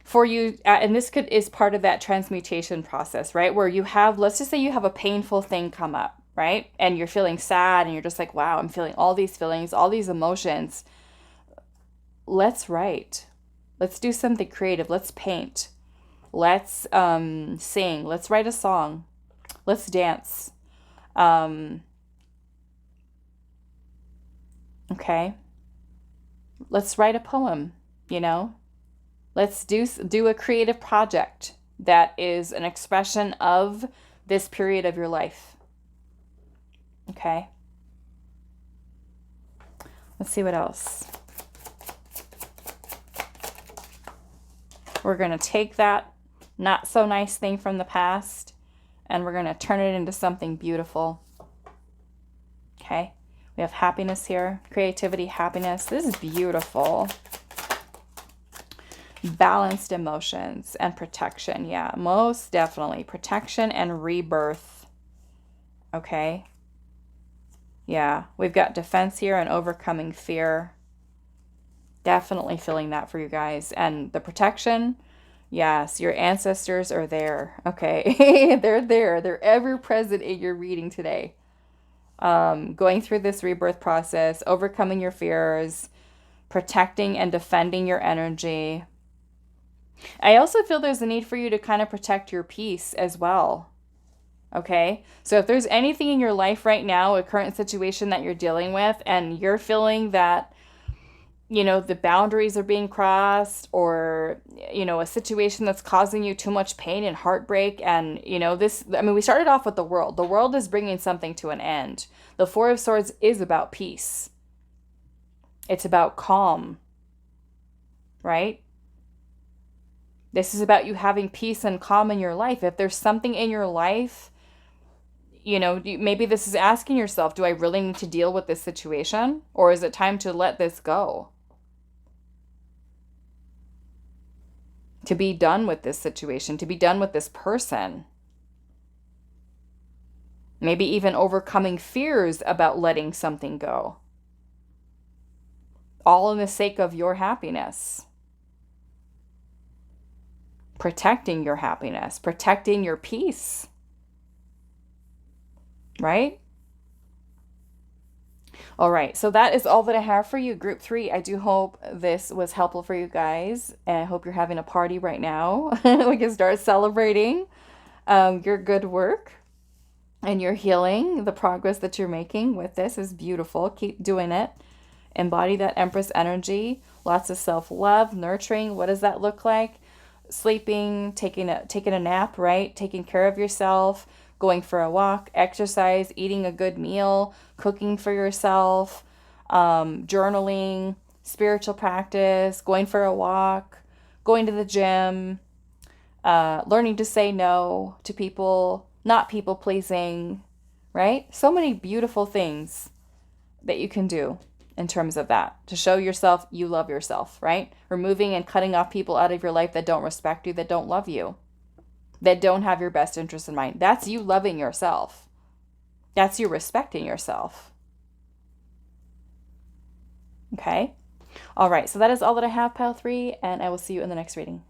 for you, and this is part of that transmutation process, right? Where you have, let's just say you have a painful thing come up, right? And you're feeling sad and you're just like, wow, I'm feeling all these feelings, all these emotions. Let's write. Let's do something creative. Let's paint. Let's sing. Let's write a song. Let's dance. Okay. Let's write a poem, you know? Let's do a creative project that is an expression of this period of your life. Okay? Let's see what else. We're going to take that not so nice thing from the past and we're going to turn it into something beautiful. Okay? We have happiness here, creativity, happiness. This is beautiful. Balanced emotions and protection. Yeah, most definitely. Protection and rebirth. Okay. Yeah, we've got defense here and overcoming fear. Definitely feeling that for you guys. And the protection, yes, your ancestors are there. Okay, they're there. They're ever present in your reading today. Going through this rebirth process, overcoming your fears, protecting and defending your energy. I also feel there's a need for you to kind of protect your peace as well. Okay, so if there's anything in your life right now, a current situation that you're dealing with, and you're feeling that, you know, the boundaries are being crossed, or, you know, a situation that's causing you too much pain and heartbreak, and, you know, this, I mean, we started off with the world. The world is bringing something to an end. The Four of Swords is about peace. It's about calm, right? This is about you having peace and calm in your life. If there's something in your life, you know, maybe this is asking yourself, do I really need to deal with this situation? Or is it time to let this go? To be done with this situation, to be done with this person. Maybe even overcoming fears about letting something go. All in the sake of your happiness. Protecting your happiness, protecting your peace. Right? All right, so that is all that I have for you, Group 3. I do hope this was helpful for you guys, and I hope you're having a party right now. We can start celebrating your good work and your healing. The progress that you're making with this is beautiful. Keep doing it. Embody that Empress energy. Lots of self-love, nurturing. What does that look like? Sleeping, taking a nap, right? Taking care of yourself, going for a walk, exercise, eating a good meal, cooking for yourself, journaling, spiritual practice, going for a walk, going to the gym, learning to say no to people, not people pleasing, right? So many beautiful things that you can do in terms of that, to show yourself you love yourself, right? Removing and cutting off people out of your life that don't respect you, that don't love you, that don't have your best interest in mind. That's you loving yourself. That's you respecting yourself. Okay? All right, so that is all that I have, Pile 3, and I will see you in the next reading.